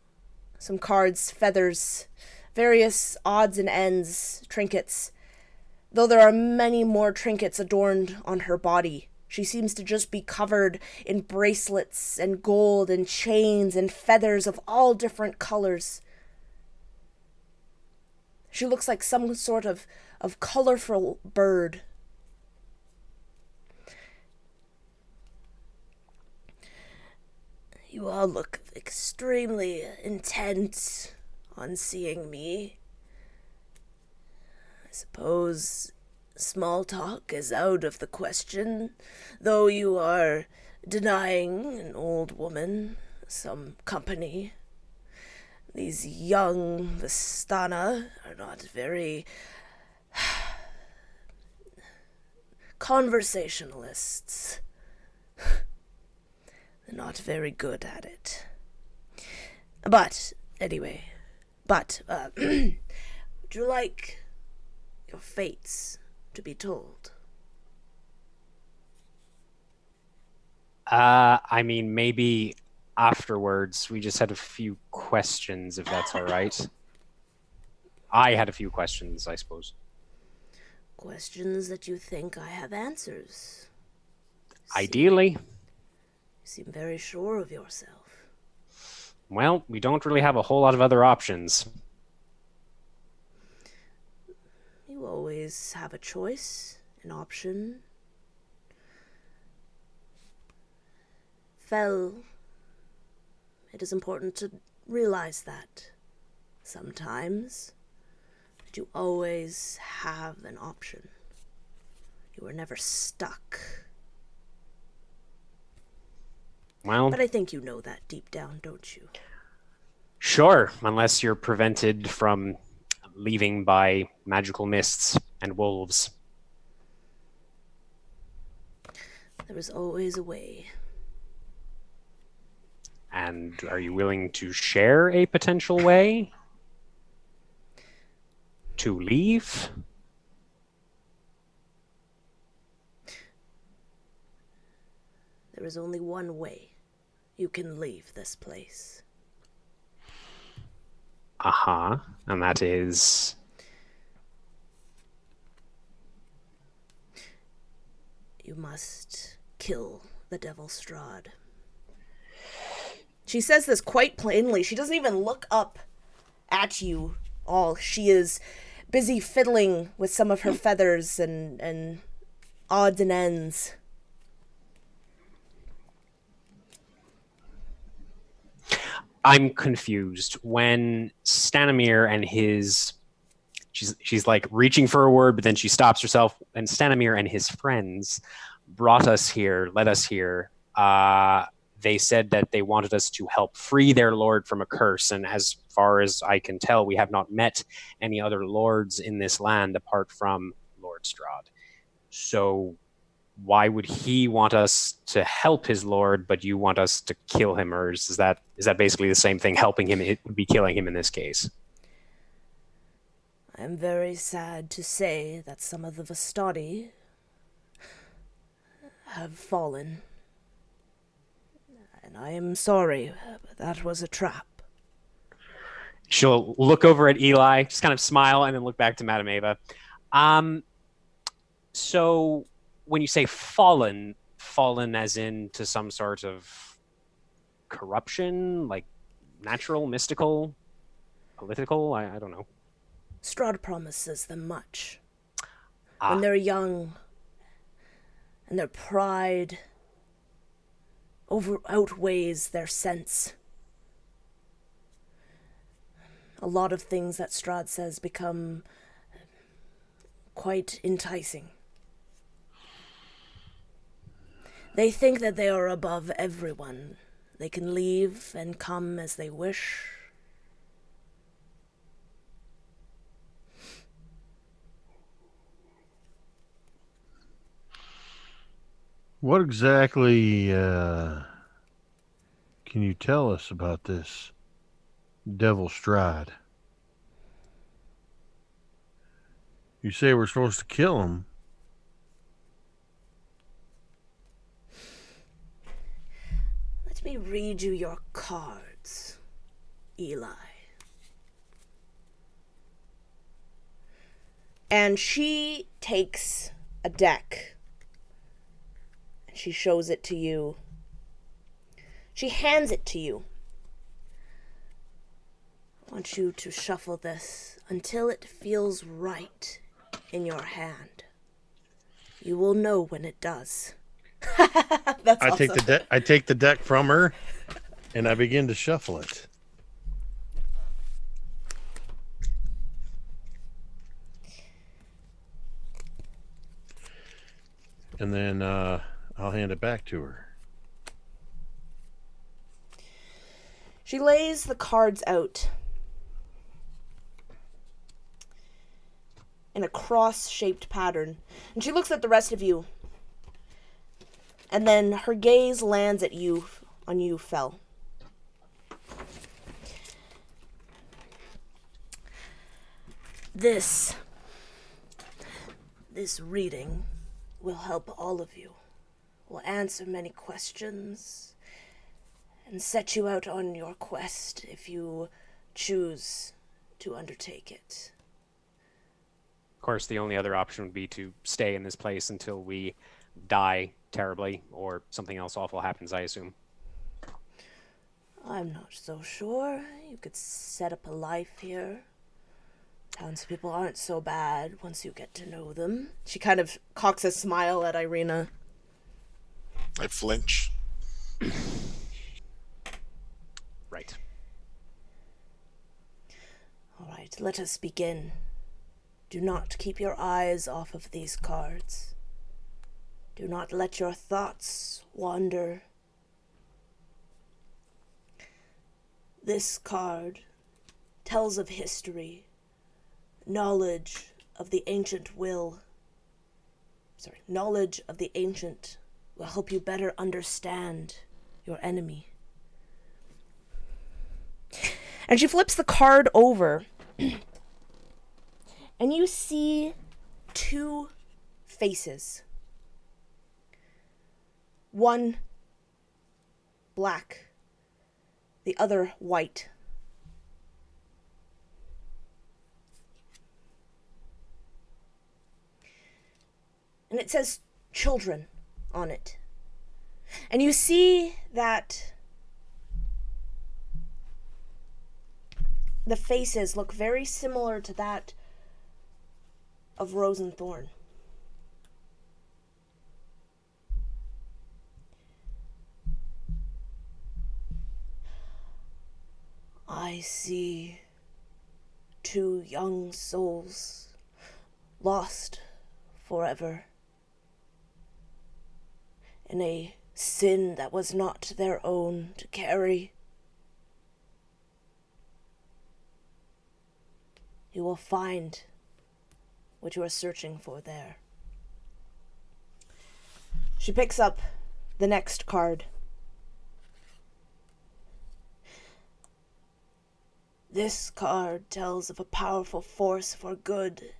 some cards, feathers, various odds and ends, trinkets. Though there are many more trinkets adorned on her body, she seems to just be covered in bracelets and gold and chains and feathers of all different colors. She looks like some sort of colorful bird. You all look extremely intent on seeing me. I suppose small talk is out of the question, though you are denying an old woman some company. These young Vistana are not very conversationalists. They're not very good at it. But, anyway, would you like your fates to be told? I mean, maybe afterwards. We just had a few questions, if that's all right. I had a few questions, I suppose. Questions that you think I have answers. Ideally. You seem very sure of yourself. Well, we don't really have a whole lot of other options. You always have a choice, an option. Fel, it is important to realize that sometimes that you always have an option. You are never stuck. Well, but I think you know that deep down, don't you? Sure, unless you're prevented from leaving by magical mists and wolves. There is always a way. And are you willing to share a potential way to leave? There is only one way you can leave this place. Uh-huh. And that is... You must kill the devil Strahd. She says this quite plainly. She doesn't even look up at you all. She is busy fiddling with some of her feathers and odds and ends. I'm confused. When Stanimir and his... She's like reaching for a word, but then she stops herself. And Stanimir and his friends brought us here, led us here. they said that they wanted us to help free their lord from a curse. And as far as I can tell, we have not met any other lords in this land apart from Lord Strahd. So why would he want us to help his lord, but you want us to kill him? Or is that basically the same thing? Helping him, it would be killing him in this case. I'm very sad to say that some of the Vastani have fallen. And I am sorry, but that was a trap. She'll look over at Eli, just kind of smile, and then look back to Madame Ava. So when you say fallen as into some sort of corruption, like natural, mystical, political, I don't know. Strahd promises them much. When they're young, and their pride outweighs their sense. A lot of things that Strahd says become quite enticing. They think that they are above everyone. They can leave and come as they wish. What exactly can you tell us about this Devil Strahd? You say we're supposed to kill him. Let me read you your cards, Eli. And she takes a deck. She shows it to you. She hands it to you. I want you to shuffle this until it feels right in your hand. You will know when it does. That's awesome. I take the deck from her, and I begin to shuffle it. And then I'll hand it back to her. She lays the cards out in a cross-shaped pattern, and she looks at the rest of you, and then her gaze lands on you, Fel. This reading will help all of you, will answer many questions, and set you out on your quest if you choose to undertake it. Of course, the only other option would be to stay in this place until we die terribly or something else awful happens, I assume. I'm not so sure. You could set up a life here. Townspeople aren't so bad once you get to know them. She kind of cocks a smile at Ireena. I flinch. Right. All right, let us begin. Do not keep your eyes off of these cards. Do not let your thoughts wander. This card tells of history, knowledge of the ancient will. Knowledge of the ancient will help you better understand your enemy. And she flips the card over, and you see two faces. One black, the other white. And it says children on it. And you see that the faces look very similar to that of Rose and Thorn. I see two young souls lost forever in a sin that was not their own to carry. You will find what you are searching for there. She picks up the next card. This card tells of a powerful force for good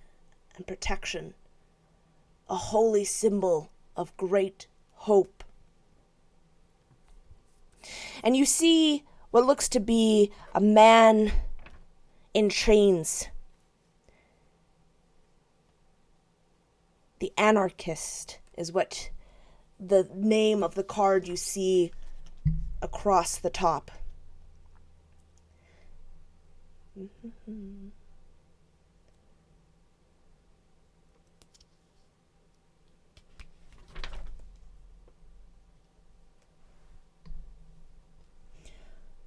and protection, a holy symbol of great hope. And you see what looks to be a man in chains. The Anarchist is what the name of the card you see across the top.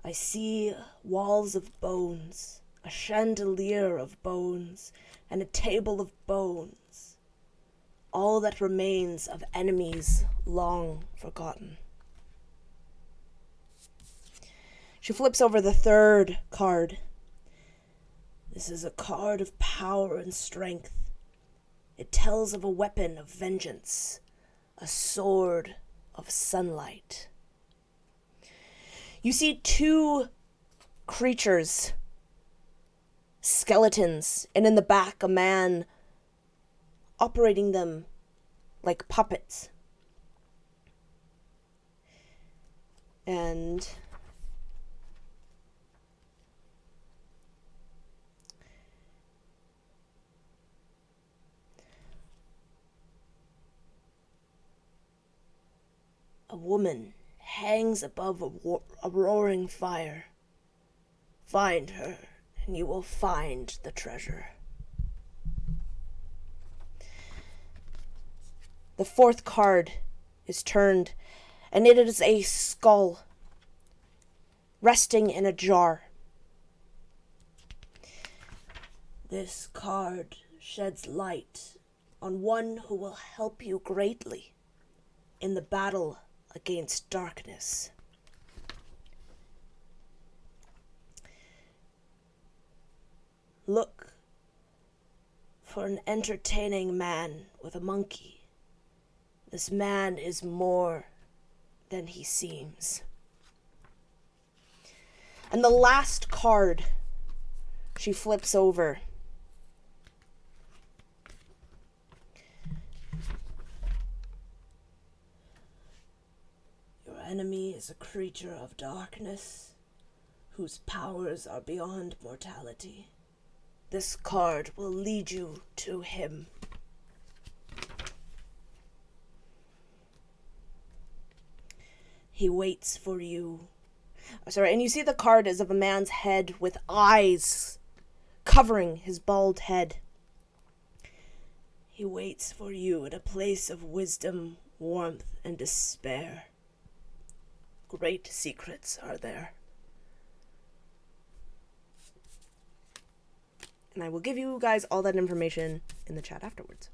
I see walls of bones, a chandelier of bones, and a table of bones. All that remains of enemies long forgotten. She flips over the third card. This is a card of power and strength. It tells of a weapon of vengeance, a sword of sunlight. You see two creatures, skeletons, and in the back a man operating them like puppets. And a woman hangs above a roaring fire. Find her, and you will find the treasure. The fourth card is turned, and it is a skull resting in a jar. This card sheds light on one who will help you greatly in the battle against darkness. Look for an entertaining man with a monkey. This man is more than he seems. And the last card she flips over. Your enemy is a creature of darkness, whose powers are beyond mortality. This card will lead you to him. He waits for you. And you see the card is of a man's head with eyes covering his bald head. He waits for you at a place of wisdom, warmth, and despair. Great secrets are there. And I will give you guys all that information in the chat afterwards.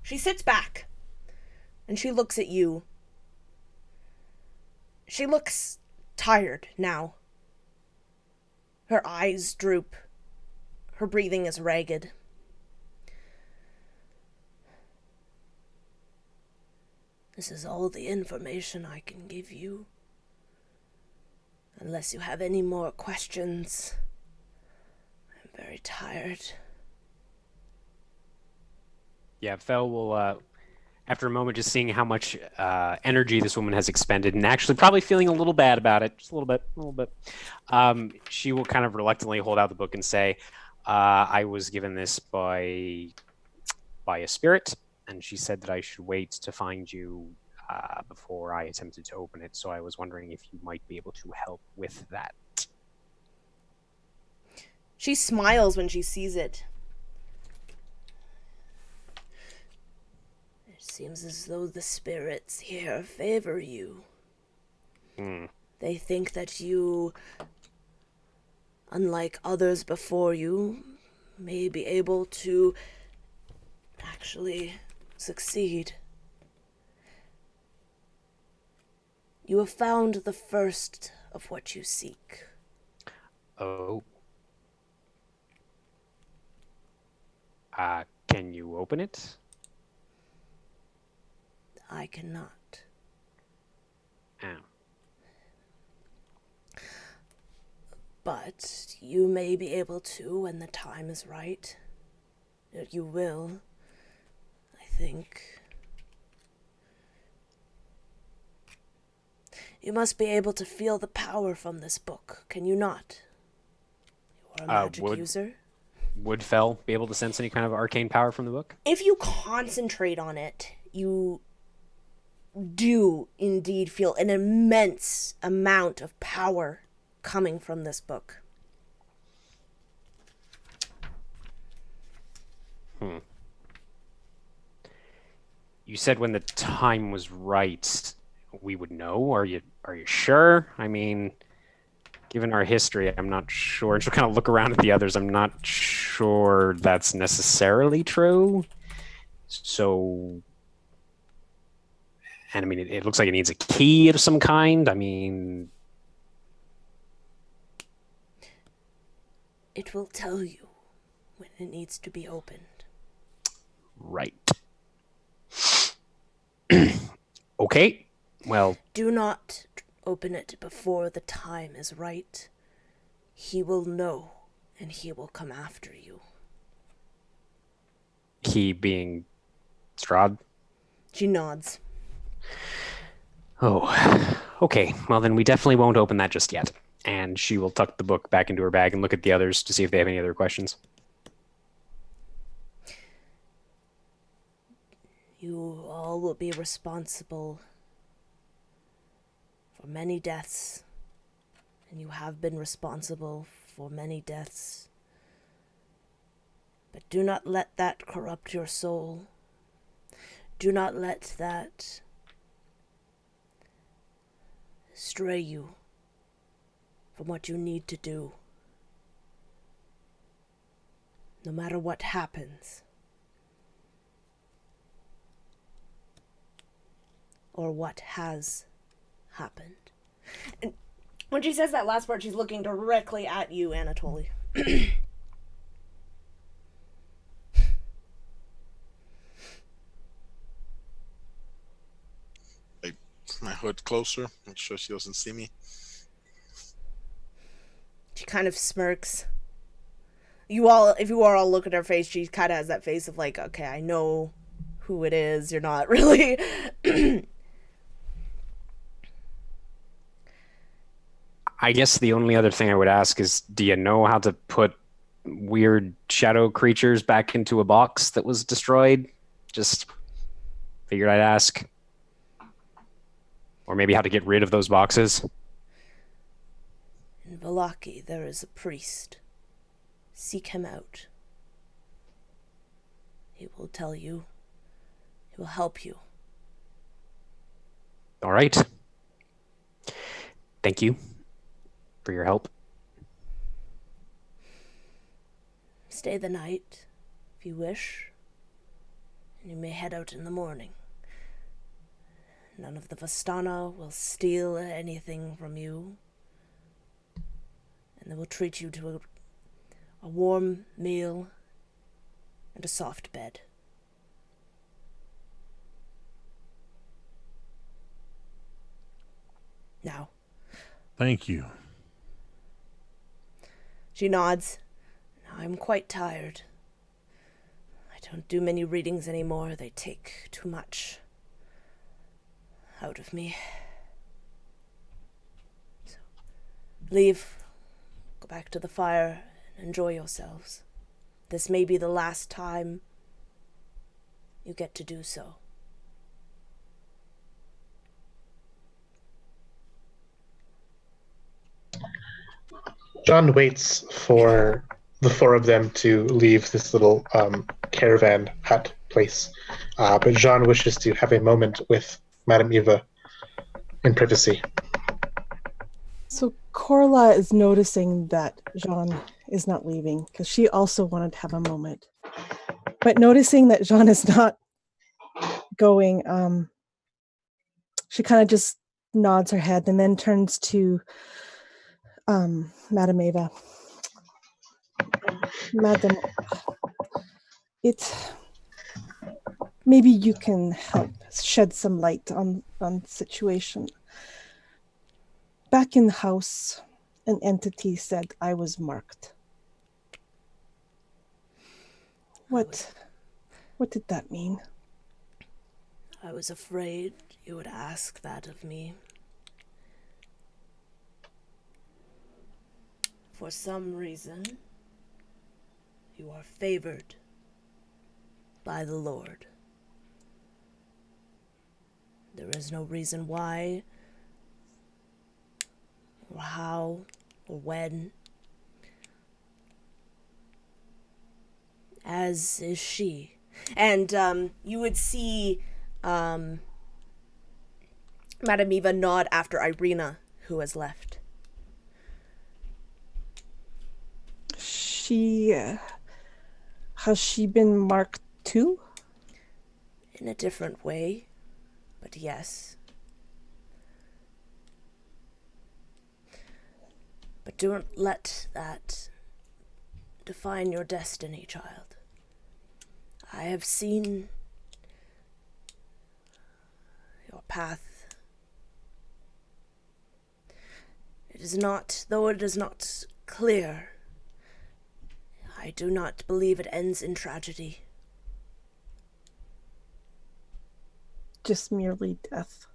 She sits back, and she looks at you. She looks tired now. Her eyes droop. Her breathing is ragged. This is all the information I can give you. Unless you have any more questions. I'm very tired. Yeah, Fel will, after a moment, just seeing how much energy this woman has expended and actually probably feeling a little bad about it, just a little bit. She will kind of reluctantly hold out the book and say, I was given this by a spirit, and she said that I should wait to find you before I attempted to open it, so I was wondering if you might be able to help with that. She smiles when she sees it. It seems as though the spirits here favor you. They think that you, unlike others before you, may be able to actually succeed. You have found the first of what you seek. Oh. Can you open it? I cannot. Oh. But you may be able to when the time is right. You will, I think. You must be able to feel the power from this book, can you not? You are a magic user. Would Fel be able to sense any kind of arcane power from the book? If you concentrate on it, you do indeed feel an immense amount of power coming from this book. You said when the time was right, we would know. Are you sure? I mean, given our history, I'm not sure. Just kind of look around at the others. I'm not sure that's necessarily true. So, and I mean, it looks like it needs a key of some kind. I mean, it will tell you when it needs to be opened. Right. Okay. Well, do not open it before the time is right. He will know, and he will come after you. He being Strahd? She nods. Oh, okay. Well, then we definitely won't open that just yet. And she will tuck the book back into her bag and look at the others to see if they have any other questions. You all will be responsible for many deaths, and you have been responsible for many deaths. But do not let that corrupt your soul. Do not let that stray you from what you need to do. No matter what happens, or what has happened. And when she says that last part, she's looking directly at you, Anatoly. I my hood closer, make sure she doesn't see me. She kind of smirks. If you all look at her face, she kind of has that face of like, okay, I know who it is. You're not really. I guess the only other thing I would ask is, do you know how to put weird shadow creatures back into a box that was destroyed? Just figured I'd ask. Or maybe how to get rid of those boxes. In Vallaki, there is a priest. Seek him out. He will tell you. He will help you. All right. Thank you for your help. Stay the night, if you wish, and you may head out in the morning. None of the Vistana will steal anything from you, and they will treat you to a warm meal and a soft bed. Now. Thank you. She nods. I'm quite tired. I don't do many readings anymore. They take too much out of me. So, leave. Go back to the fire and enjoy yourselves. This may be the last time you get to do so. John waits for the four of them to leave this little caravan hut place. But Jean wishes to have a moment with Madame Eva in privacy. So Corla is noticing that Jean is not leaving because she also wanted to have a moment. But noticing that Jean is not going, she kind of just nods her head and then turns to Madam Ava. Madam, maybe you can help shed some light on the situation. Back in the house, an entity said I was marked. What did that mean? I was afraid you would ask that of me. For some reason, you are favored by the Lord. There is no reason why, or how, or when. As is she. And you would see Madame Eva nod after Ireena, who has left. Has she been marked too? In a different way, but yes. But don't let that define your destiny, child. I have seen your path. Though it is not clear, I do not believe it ends in tragedy. Just merely death.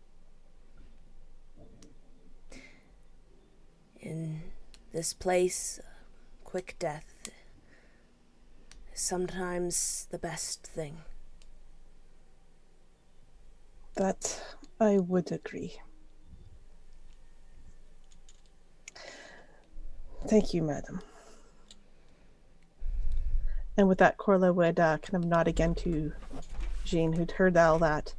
In this place, quick death is sometimes the best thing. That I would agree. Thank you, madam. And with that, Corla would kind of nod again to Jean, who'd heard all that.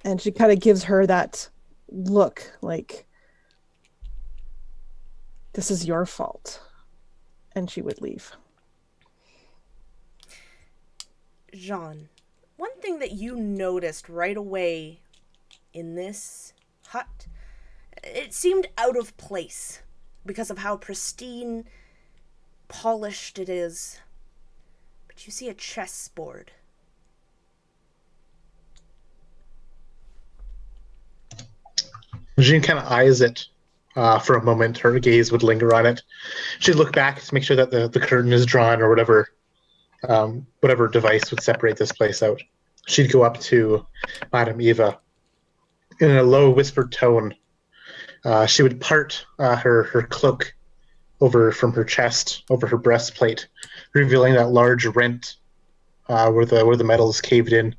And she kind of gives her that look like, this is your fault. And she would leave. Jean, one thing that you noticed right away in this hut, it seemed out of place because of how pristine, polished it is. But you see a chessboard. Jean kind of eyes it for a moment. Her gaze would linger on it. She'd look back to make sure that the curtain is drawn or whatever device would separate this place out. She'd go up to Madame Eva in a low, whispered tone. She would part her cloak over from her chest, over her breastplate, revealing that large rent where the metal is caved in,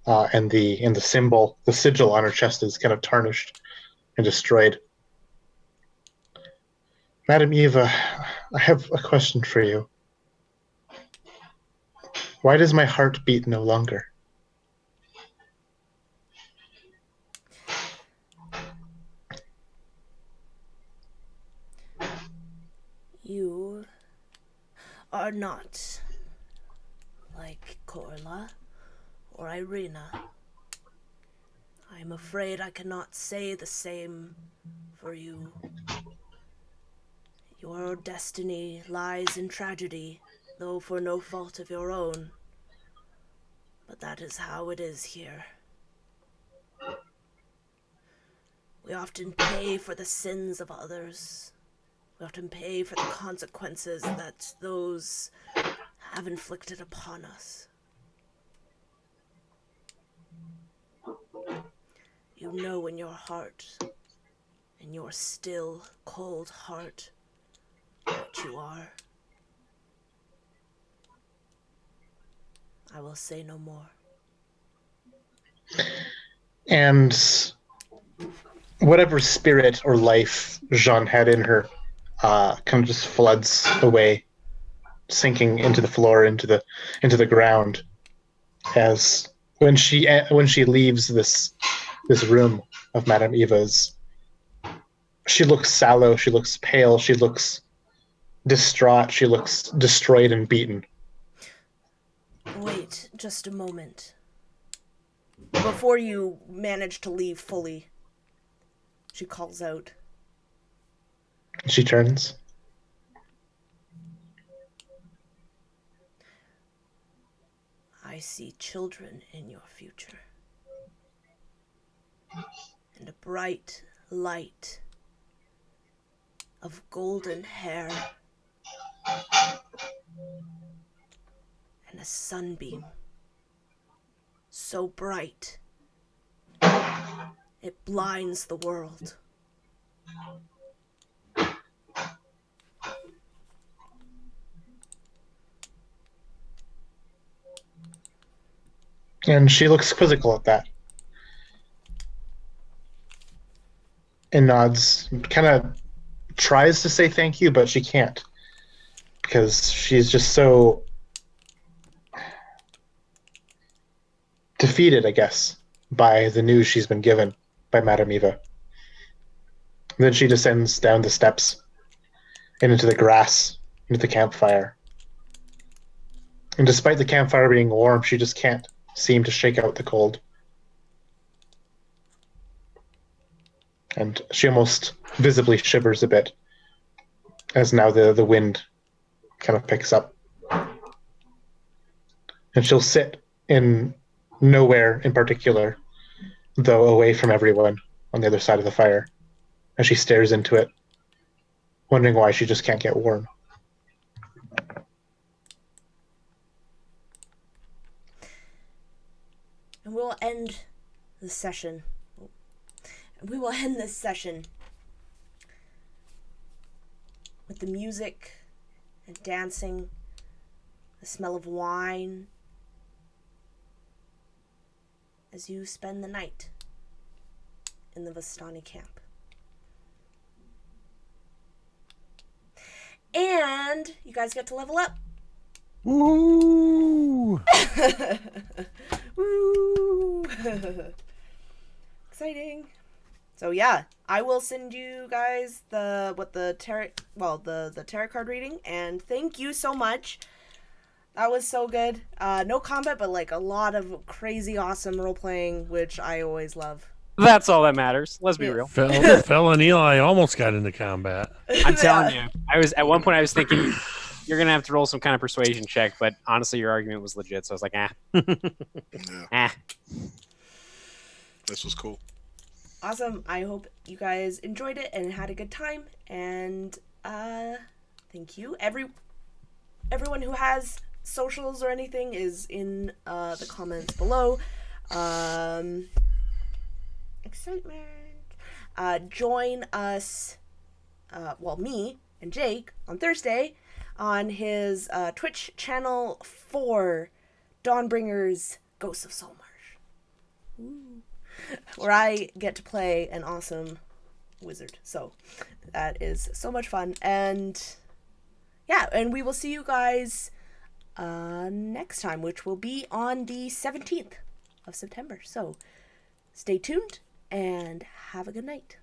and the symbol, the sigil on her chest is kind of tarnished and destroyed. Madame Eva, I have a question for you. Why does my heart beat no longer? You are not like Corla or Ireena. I'm afraid I cannot say the same for you. Your destiny lies in tragedy, though for no fault of your own. But that is how it is here. We often pay for the sins of others. We often pay for the consequences that those have inflicted upon us. You know in your heart, in your still, cold heart, what you are. I will say no more. And whatever spirit or life Jean had in her kind of just floods away, sinking into the floor, into the ground. As when she leaves this room of Madame Eva's, she looks sallow, she looks pale, she looks distraught, she looks destroyed and beaten. Wait just a moment. before you manage to leave fully, she calls out, She turns. I see children in your future. And a bright light of golden hair. And a sunbeam. So bright. It blinds the world. And she looks quizzical at that. And nods, kind of tries to say thank you, but she can't. Because she's just so defeated, I guess, by the news she's been given by Madame Eva. Then she descends down the steps and into the grass, into the campfire. And despite the campfire being warm, she just can't seem to shake out the cold. And she almost visibly shivers a bit as now the wind kind of picks up. And she'll sit in nowhere in particular, though away from everyone on the other side of the fire, as she stares into it, wondering why she just can't get warm. And we'll end the session. We will end this session with the music and dancing, the smell of wine, as you spend the night in the Vistani camp. And you guys get to level up. Woo! Woo! Exciting. So yeah, I will send you guys the tarot card reading, and thank you so much. That was so good. No combat, but like a lot of crazy awesome role playing, which I always love. That's all that matters. Let's be real. Fel and Eli almost got into combat. I'm telling you. At one point I was thinking you're gonna have to roll some kind of persuasion check, but honestly your argument was legit, so I was like, Yeah, this was cool. Awesome. I hope you guys enjoyed it and had a good time. And thank you. Everyone who has socials or anything is in the comments below. Excitement. Join us, me and Jake on Thursday on his Twitch channel for Dawnbringer's Ghosts of Saltmarsh. Ooh. Where I get to play an awesome wizard. So that is so much fun. And yeah, and we will see you guys next time, which will be on the 17th of September. So stay tuned and have a good night.